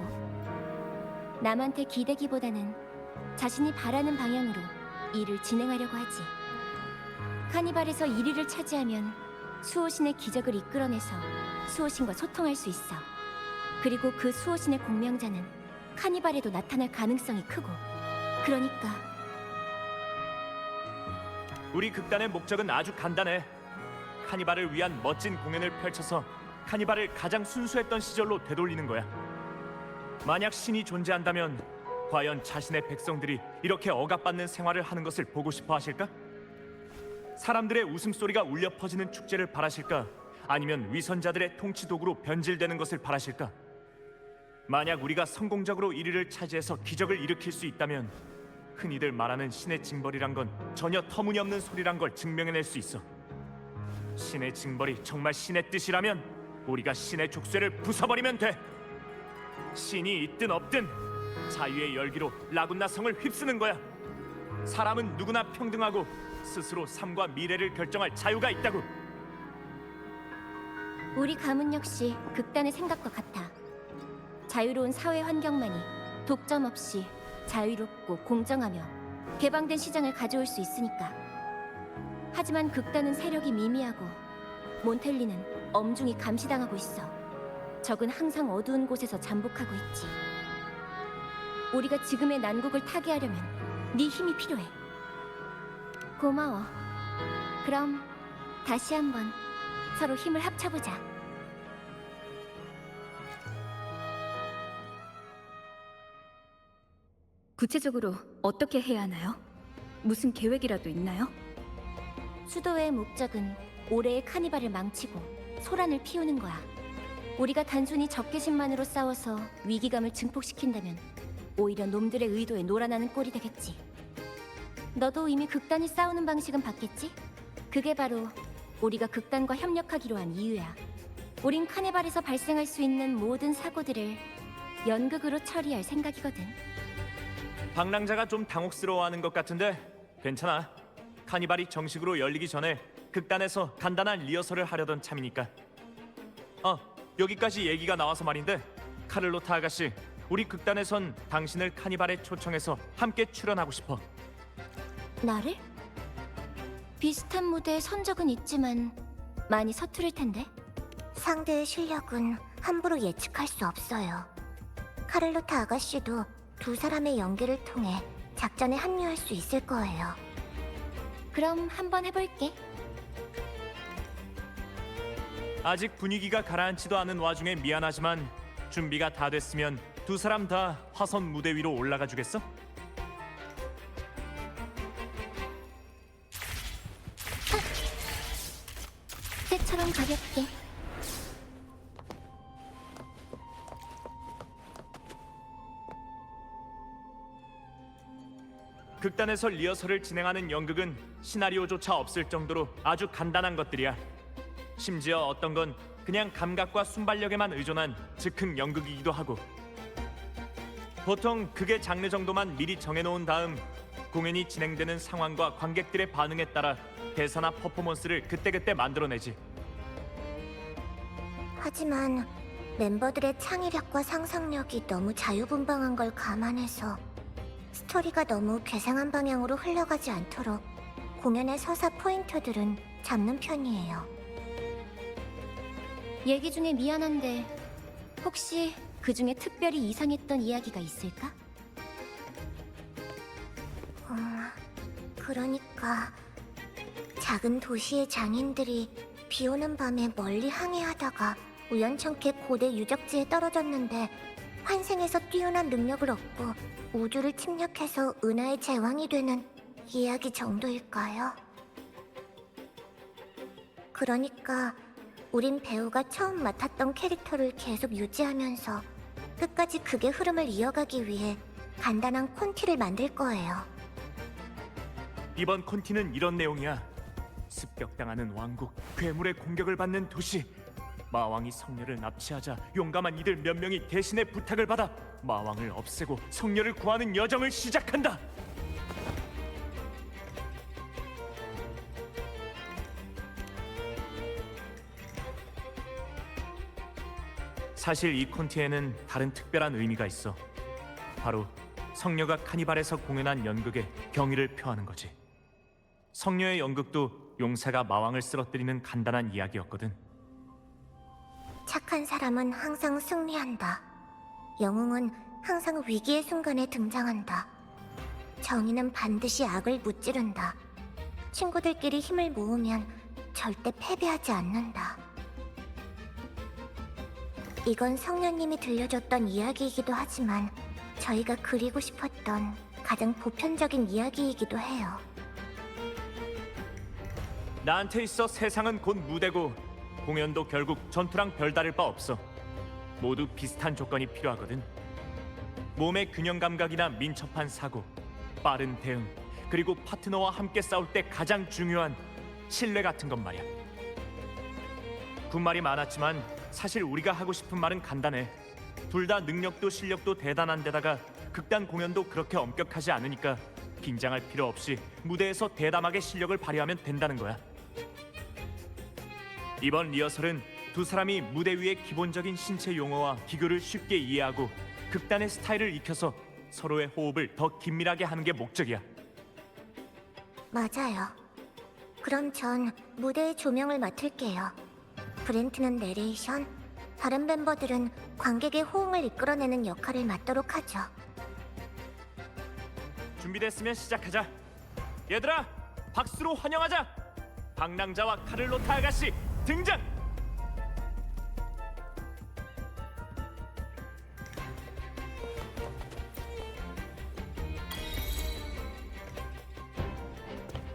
남한테 기대기보다는 자신이 바라는 방향으로 일을 진행하려고 하지. 카니발에서 1위를 차지하면 수호신의 기적을 이끌어내서 수호신과 소통할 수 있어. 그리고 그 수호신의 공명자는 카니발에도 나타날 가능성이 크고, 그러니까 우리 극단의 목적은 아주 간단해. 카니발을 위한 멋진 공연을 펼쳐서 카니발을 가장 순수했던 시절로 되돌리는 거야. 만약 신이 존재한다면 과연 자신의 백성들이 이렇게 억압받는 생활을 하는 것을 보고 싶어 하실까? 사람들의 웃음소리가 울려 퍼지는 축제를 바라실까? 아니면 위선자들의 통치 도구로 변질되는 것을 바라실까? 만약 우리가 성공적으로 1위를 차지해서 기적을 일으킬 수 있다면 흔히들 말하는 신의 징벌이란 건 전혀 터무니없는 소리란 걸 증명해낼 수 있어. 신의 징벌이 정말 신의 뜻이라면 우리가 신의 족쇄를 부숴버리면 돼. 신이 있든 없든 자유의 열기로 라군나 성을 휩쓰는 거야. 사람은 누구나 평등하고 스스로 삶과 미래를 결정할 자유가 있다고. 우리 가문 역시 극단의 생각과 같아. 자유로운 사회 환경만이 독점 없이 자유롭고 공정하며 개방된 시장을 가져올 수 있으니까. 하지만 극단은 세력이 미미하고 몬텔리는 엄중히 감시당하고 있어. 적은 항상 어두운 곳에서 잠복하고 있지. 우리가 지금의 난국을 타개하려면 네 힘이 필요해. 고마워. 그럼 다시 한번 서로 힘을 합쳐보자. 구체적으로 어떻게 해야 하나요? 무슨 계획이라도 있나요? 수도의 목적은 올해의 카니발을 망치고 소란을 피우는 거야. 우리가 단순히 적개심만으로 싸워서 위기감을 증폭시킨다면 오히려 놈들의 의도에 놀아나는 꼴이 되겠지. 너도 이미 극단이 싸우는 방식은 봤겠지? 그게 바로 우리가 극단과 협력하기로 한 이유야. 우린 카니발에서 발생할 수 있는 모든 사고들을 연극으로 처리할 생각이거든. 방랑자가 좀 당혹스러워하는 것 같은데 괜찮아. 카니발이 정식으로 열리기 전에 극단에서 간단한 리허설을 하려던 참이니까. 여기까지 얘기가 나와서 말인데, 카를로타 아가씨, 우리 극단에선 당신을 카니발에 초청해서 함께 출연하고 싶어. 나를? 비슷한 무대에 선 적은 있지만 많이 서투를 텐데. 상대의 실력은 함부로 예측할 수 없어요. 카를로타 아가씨도 두 사람의 연기를 통해 작전에 합류할 수 있을 거예요. 그럼 한번 해볼게. 아직 분위기가 가라앉지도 않은 와중에 미안하지만 준비가 다 됐으면 두 사람 다 화선 무대 위로 올라가 주겠어? 때처럼 가볍게. 극단에서 리허설을 진행하는 연극은 시나리오조차 없을 정도로 아주 간단한 것들이야. 심지어 어떤 건 그냥 감각과 순발력에만 의존한 즉흥 연극이기도 하고. 보통 극의 장르 정도만 미리 정해놓은 다음 공연이 진행되는 상황과 관객들의 반응에 따라 대사나 퍼포먼스를 그때그때 만들어내지. 하지만 멤버들의 창의력과 상상력이 너무 자유분방한 걸 감안해서 스토리가 너무 괴상한 방향으로 흘러가지 않도록 공연의 서사 포인트들은 잡는 편이에요. 얘기 중에 미안한데 혹시 그 중에 특별히 이상했던 이야기가 있을까? 그러니까 작은 도시의 장인들이 비 오는 밤에 멀리 항해하다가 우연찮게 고대 유적지에 떨어졌는데 환생에서 뛰어난 능력을 얻고 우주를 침략해서 은하의 제왕이 되는 이야기 정도일까요? 그러니까 우린 배우가 처음 맡았던 캐릭터를 계속 유지하면서 끝까지 극의 흐름을 이어가기 위해 간단한 콘티를 만들 거예요. 이번 콘티는 이런 내용이야. 습격당하는 왕국, 괴물의 공격을 받는 도시. 마왕이 성녀를 납치하자 용감한 이들 몇 명이 대신의 부탁을 받아 마왕을 없애고 성녀를 구하는 여정을 시작한다. 사실 이 콘티에는 다른 특별한 의미가 있어. 바로 성녀가 카니발에서 공연한 연극에 경의를 표하는 거지. 성녀의 연극도 용사가 마왕을 쓰러뜨리는 간단한 이야기였거든. 착한 사람은 항상 승리한다. 영웅은 항상 위기의 순간에 등장한다. 정의는 반드시 악을 무찌른다. 친구들끼리 힘을 모으면 절대 패배하지 않는다. 이건 성녀님이 들려줬던 이야기이기도 하지만 저희가 그리고 싶었던 가장 보편적인 이야기이기도 해요. 나한테 있어 세상은 곧 무대고 공연도 결국 전투랑 별다를 바 없어. 모두 비슷한 조건이 필요하거든. 몸의 균형 감각이나 민첩한 사고, 빠른 대응, 그리고 파트너와 함께 싸울 때 가장 중요한 신뢰 같은 것 말이야. 군말이 많았지만 사실 우리가 하고 싶은 말은 간단해. 둘 다 능력도 실력도 대단한 데다가 극단 공연도 그렇게 엄격하지 않으니까 긴장할 필요 없이 무대에서 대담하게 실력을 발휘하면 된다는 거야. 이번 리허설은 두 사람이 무대 위의 기본적인 신체 용어와 기교를 쉽게 이해하고 극단의 스타일을 익혀서 서로의 호흡을 더 긴밀하게 하는 게 목적이야. 맞아요. 그럼 전 무대의 조명을 맡을게요. 브렌트는 내레이션, 다른 멤버들은 관객의 호응을 이끌어내는 역할을 맡도록 하죠. 준비됐으면 시작하자. 얘들아, 박수로 환영하자. 방랑자와 카를로타 아가씨 등장.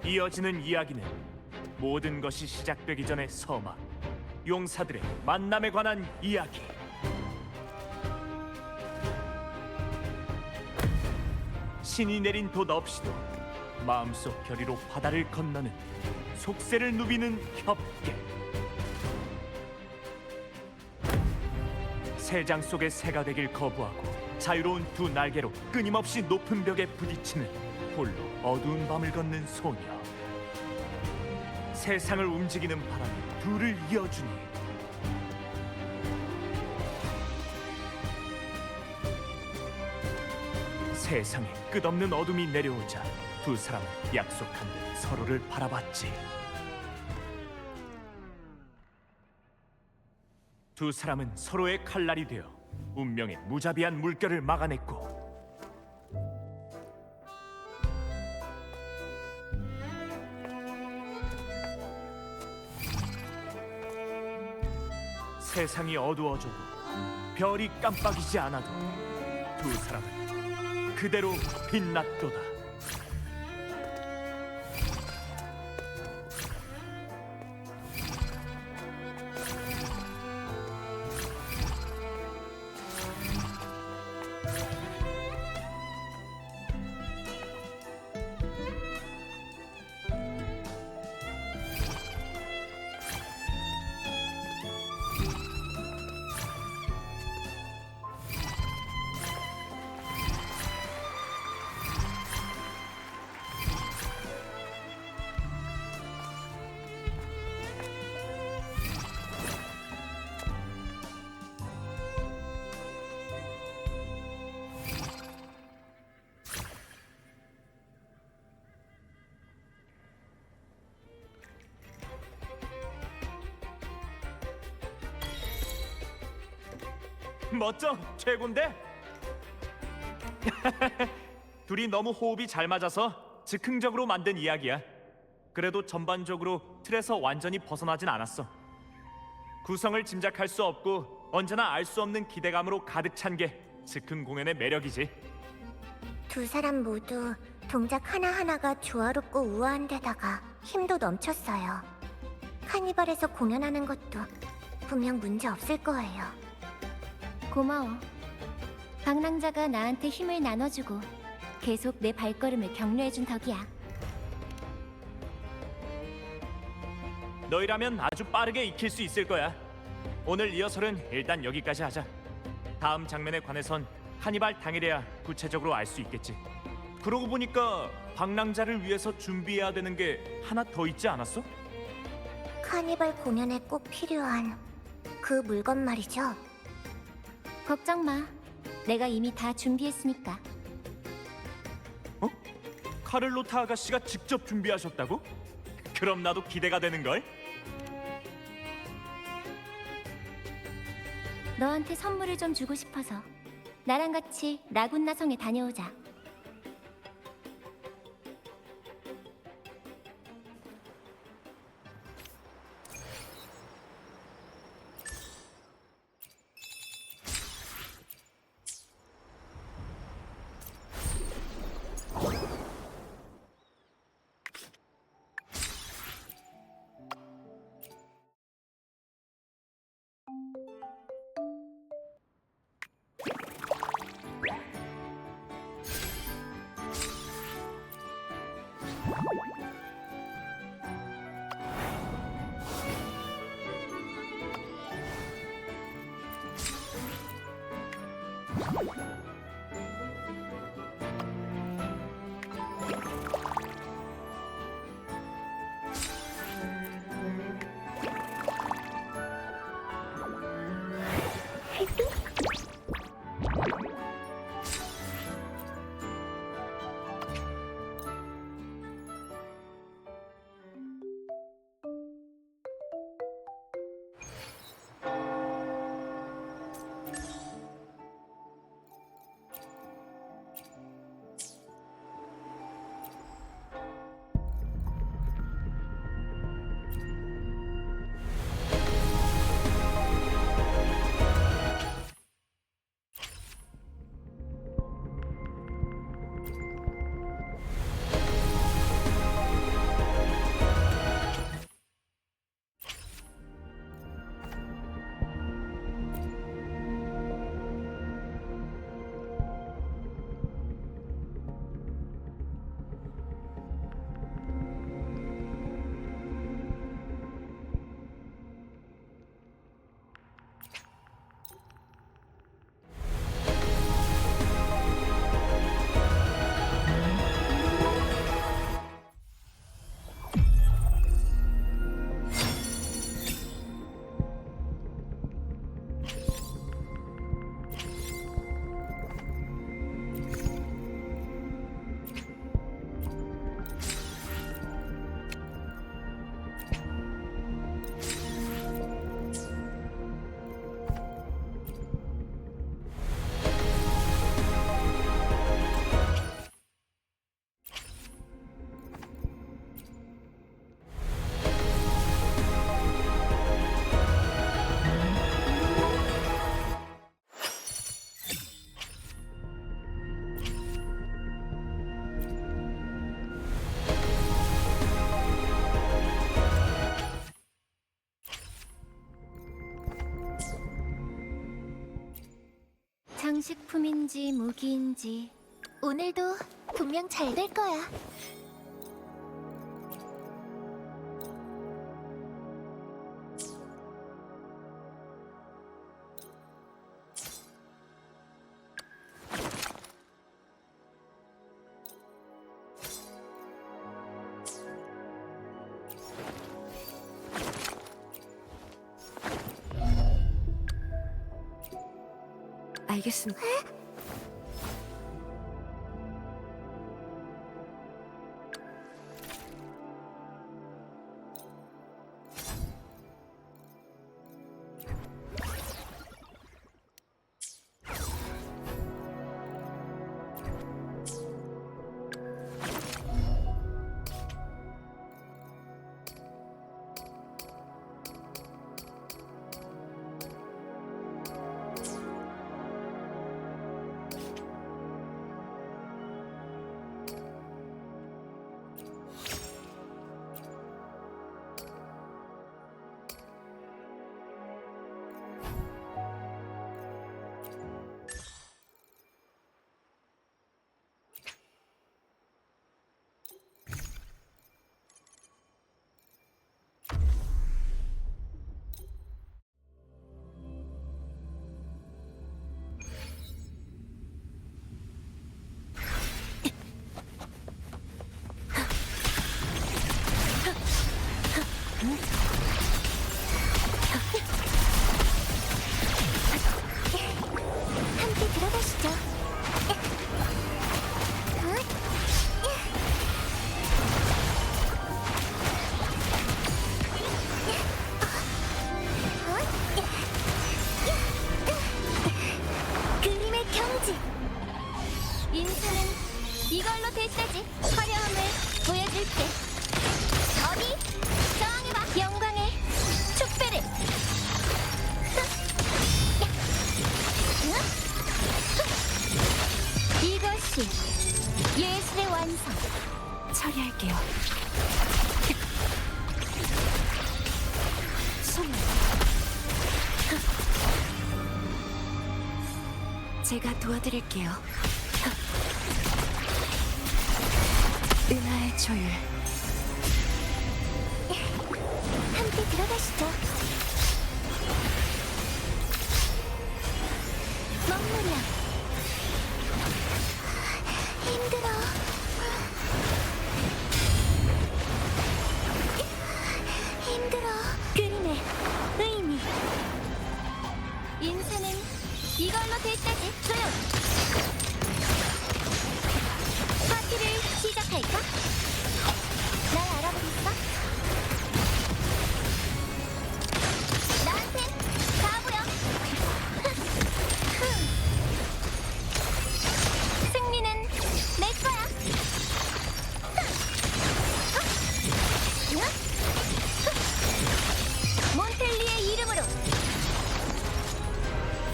이어지는 이야기는 모든 것이 시작되기 전의 서막, 용사들의 만남에 관한 이야기. 신이 내린 돛 없이도 마음속 결의로 바다를 건너는 속세를 누비는 협계. 새장 속의 새가 되길 거부하고 자유로운 두 날개로 끊임없이 높은 벽에 부딪히는 홀로 어두운 밤을 걷는 소녀. 세상을 움직이는 바람이 둘을 이어주니 세상에 끝없는 어둠이 내려오자 두 사람은 약속한 듯 서로를 바라봤지. 두 사람은 서로의 칼날이 되어 운명의 무자비한 물결을 막아냈고 세상이 어두워져도 별이 깜빡이지 않아도 두 사람은 그대로 빛났도다. 멋져, 최곤데? 둘이 너무 호흡이 잘 맞아서 즉흥적으로 만든 이야기야. 그래도 전반적으로 틀에서 완전히 벗어나진 않았어. 구성을 짐작할 수 없고 언제나 알 수 없는 기대감으로 가득 찬 게 즉흥 공연의 매력이지. 두 사람 모두 동작 하나하나가 조화롭고 우아한 데다가 힘도 넘쳤어요. 카니발에서 공연하는 것도 분명 문제 없을 거예요. 고마워. 방랑자가 나한테 힘을 나눠주고 계속 내 발걸음을 격려해준 덕이야. 너희라면 아주 빠르게 익힐 수 있을 거야. 오늘 리허설은 일단 여기까지 하자. 다음 장면에 관해선 카니발 당일에야 구체적으로 알 수 있겠지. 그러고 보니까 방랑자를 위해서 준비해야 되는 게 하나 더 있지 않았어? 카니발 공연에 꼭 필요한 그 물건 말이죠. 걱정 마. 내가 이미 다 준비했으니까. 어? 카를로타 아가씨가 직접 준비하셨다고? 그럼 나도 기대가 되는걸? 너한테 선물을 좀 주고 싶어서 나랑 같이 라군나 성에 다녀오자. 장식품인지 무기인지 오늘도 분명 잘 될 거야. 알겠습니다. 함께 들어가시죠. 그림의 경지. 인사는 이걸로 됐다지. 화려함을 보여줄게. 어디? 저항해봐. 영광의 축배를. 이것이 예술의 완성. 처리할게요. 소멸. 제가 도와드릴게요. 은하의 조율. 함께 들어가시죠. 먹물이야.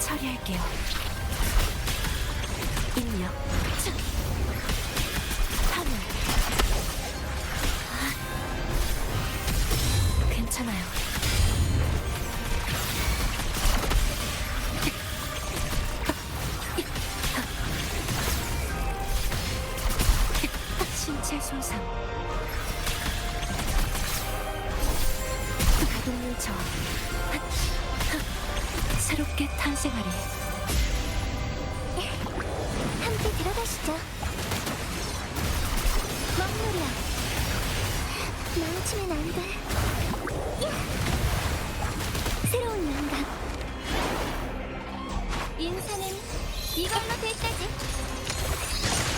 처리할게요. 입력. 파멸. 괜찮아요. 신체 손상. 가동률 저하. 새롭게 탄생하리. 함께 들어가시죠. 먹물이야. 망치면 안 돼. 새로운 영감. 인사는 이걸로 될 때지.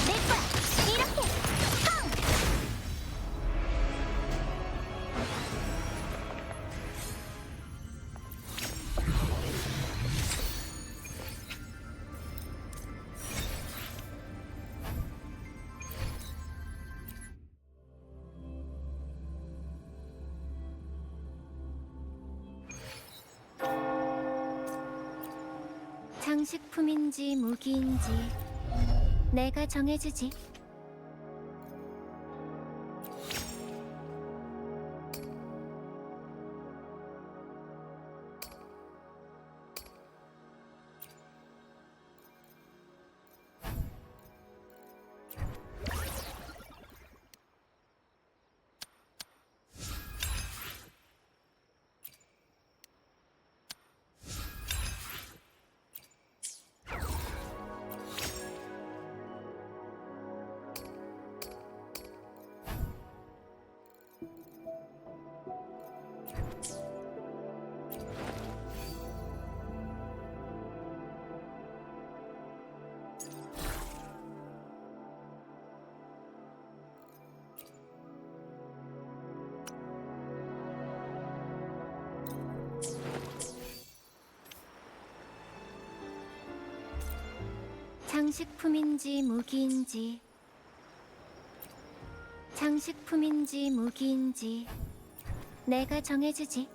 내 거야. 이렇게. 펑! 장식품인지 무기인지 내가 정해주지. 장식품인지 무기인지 장식품인지 무기인지 내가 정해주지.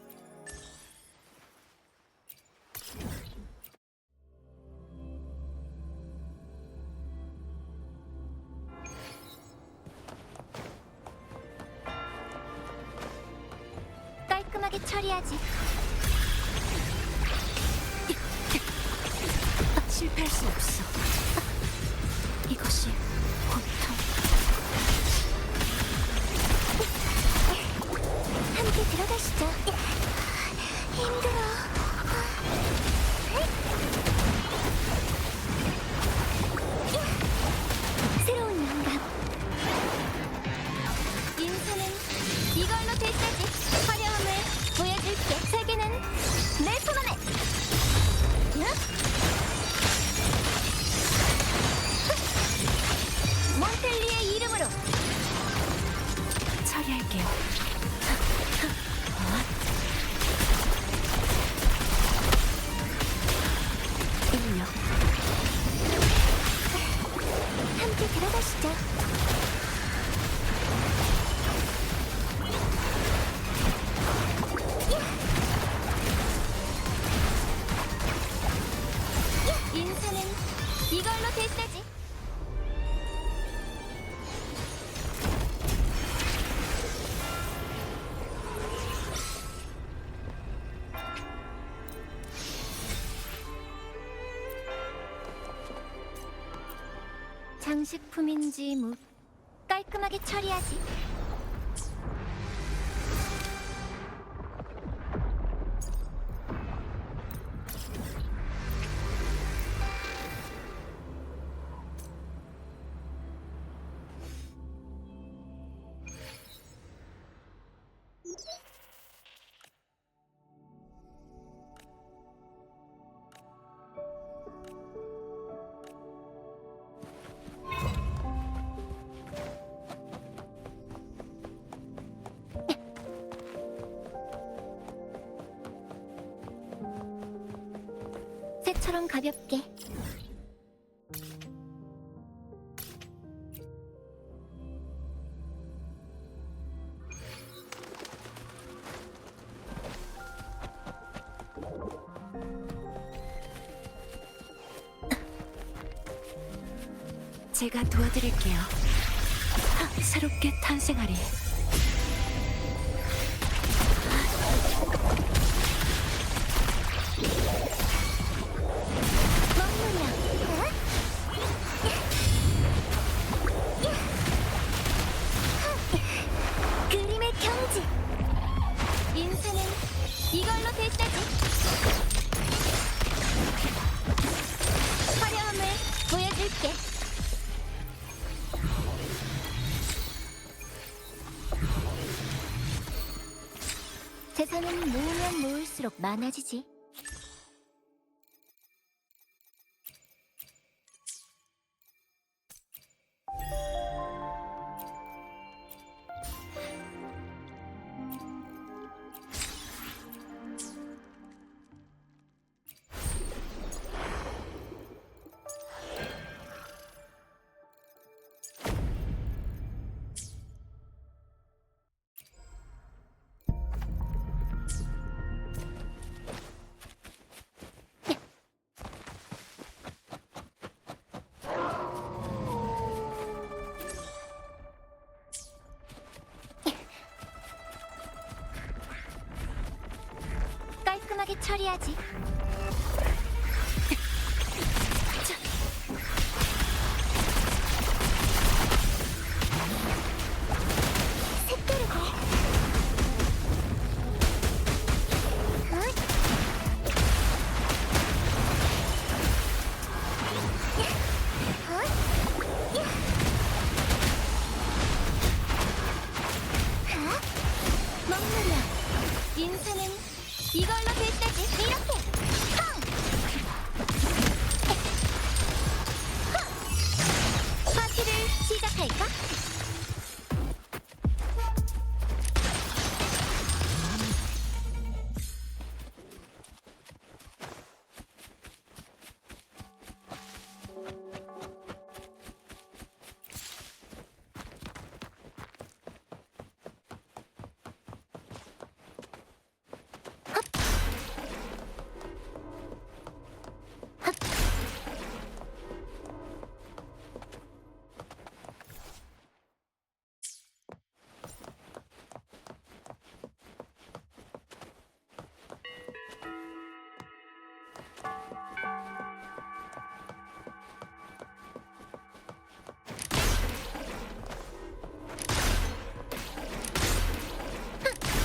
깔끔하게 처리하지. 실패할 수 없어. 이것이 고통. 함께 들어가시죠. 힘들어. 새로운 영감. 인사는 이걸로 될 때지. 화려함을 보여줄게. 세계는 내 손 안에. 몬텔리의 이름으로 처리할게요. 입력. 함께 들어가시죠. 인사는 이걸로 될 때지. 장식품인지 깔끔하게 처리하지. 새처럼 가볍게. 제가 도와드릴게요. 새롭게 탄생하리. 그림의 경지. 인생은 이걸로 될 때지. 화려함을 보여줄게. 재산은 모으면 모을수록 많아지지. 깔끔하게 처리하지. 색다르고. 먹느냐. 인생은 이걸로 될 때지. 이렇게. 파티를 시작할까?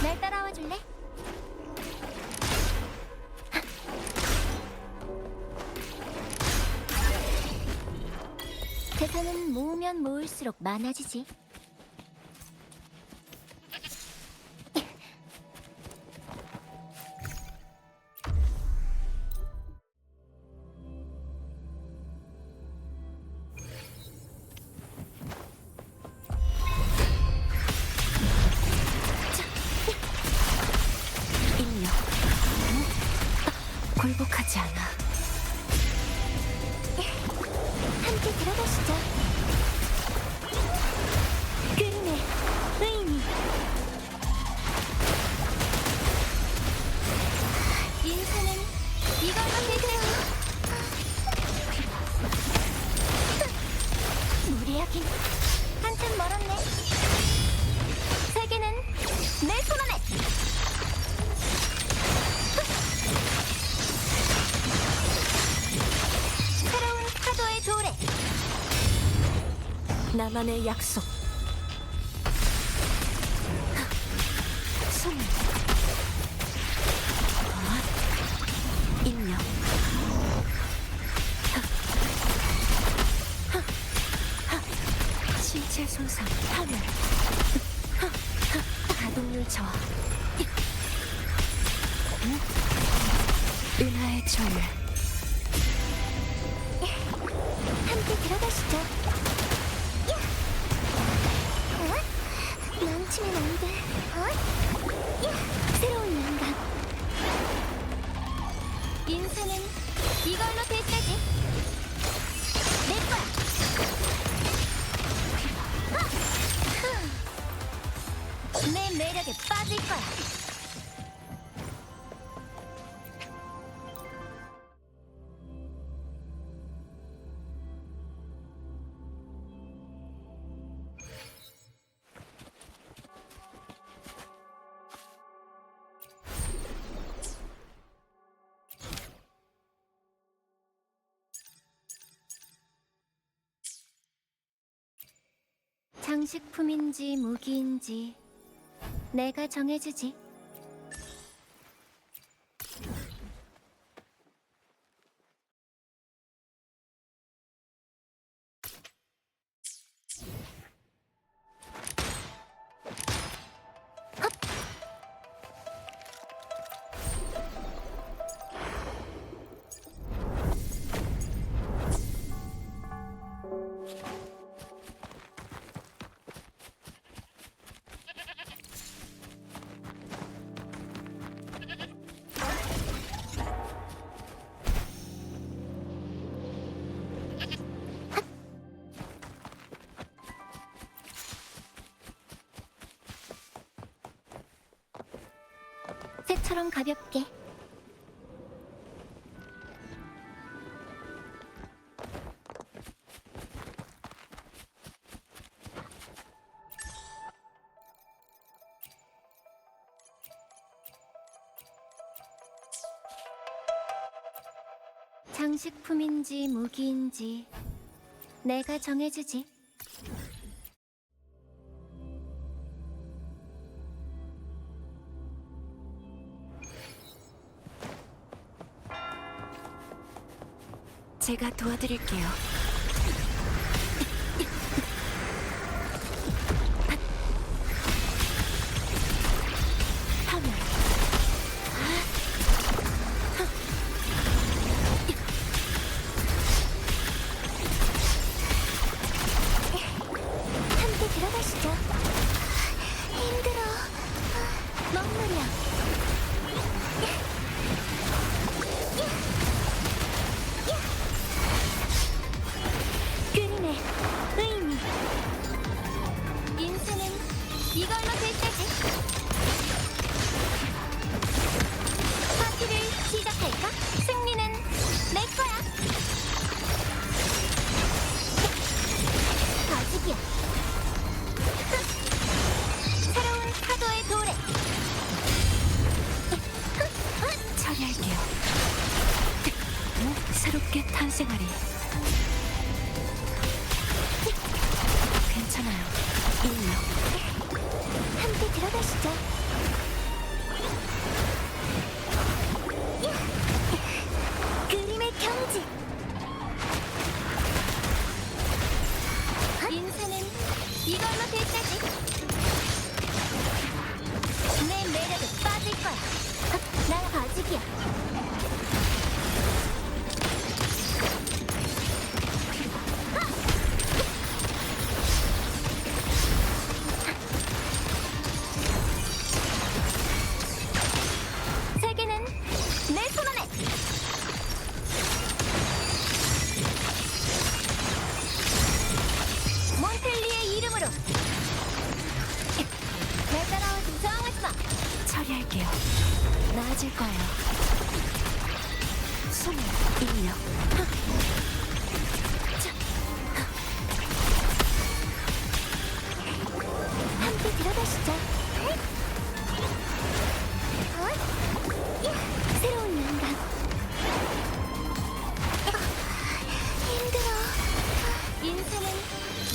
날 따라와 줄래? 재산은 모으면 모을수록 많아지지. 인력. 굴복하지 않아. 함께 들어가시죠. 그림의 의미. 인생은 이걸로 될 때지. 무리하긴 한참 멀었네. 세계는 내 손안에. 새로운 파도의 도래. 나만의 약속. 손. 인력. 신체 손상. 파멸. 가동률 저하. 은하의 조율. 함께 들어가시죠. 야! 망치면 안 돼. 야! 새로운 영감. 인생은 이걸로 될 때지. 내 거야. 내 매력에 빠질 거야. 장식품인지 무기인지 내가 정해주지. 새처럼 가볍게. 장식품인지 무기인지 내가 정해주지. 제가 도와드릴게요. 파멸. 함께 들어가시죠. 힘들어. 먹물이야. 그림의 의미. 인생은 이걸로 될 때지. 파티를 시작할까? 승리는 내 거야. 가지기야. 새로운 파도의 도래. 처리할게요. 새롭게 탄생하리. 괜찮아요. 인력. 함께 들어가시죠. 그림의 경지. 인생은 이걸로 될 때지. 내 매력에 빠질 거야. 난 바지기야. 세계는 내 손안에. 몬텔리의 이름으로. 날 따라와 저항하지 마. 처리할게요. 나아질 거예요. 소멸. 인력. 함께 들어가시죠. 새로운 영감. 힘들어. 인생은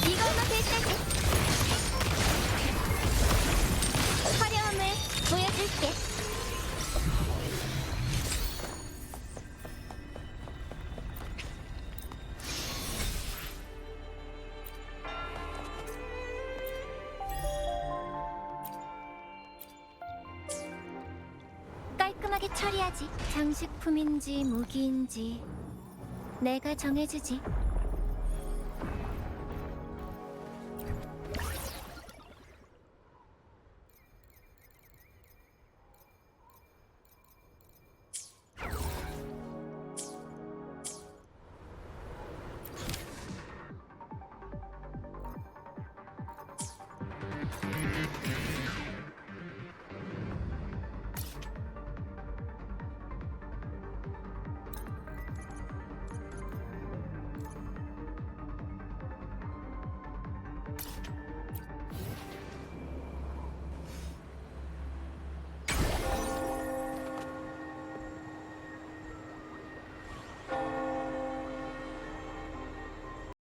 이걸로 될 때지. 화려함을 보여줄게. 깔끔하게 처리하지. 장식품인지 무기인지 내가 정해주지.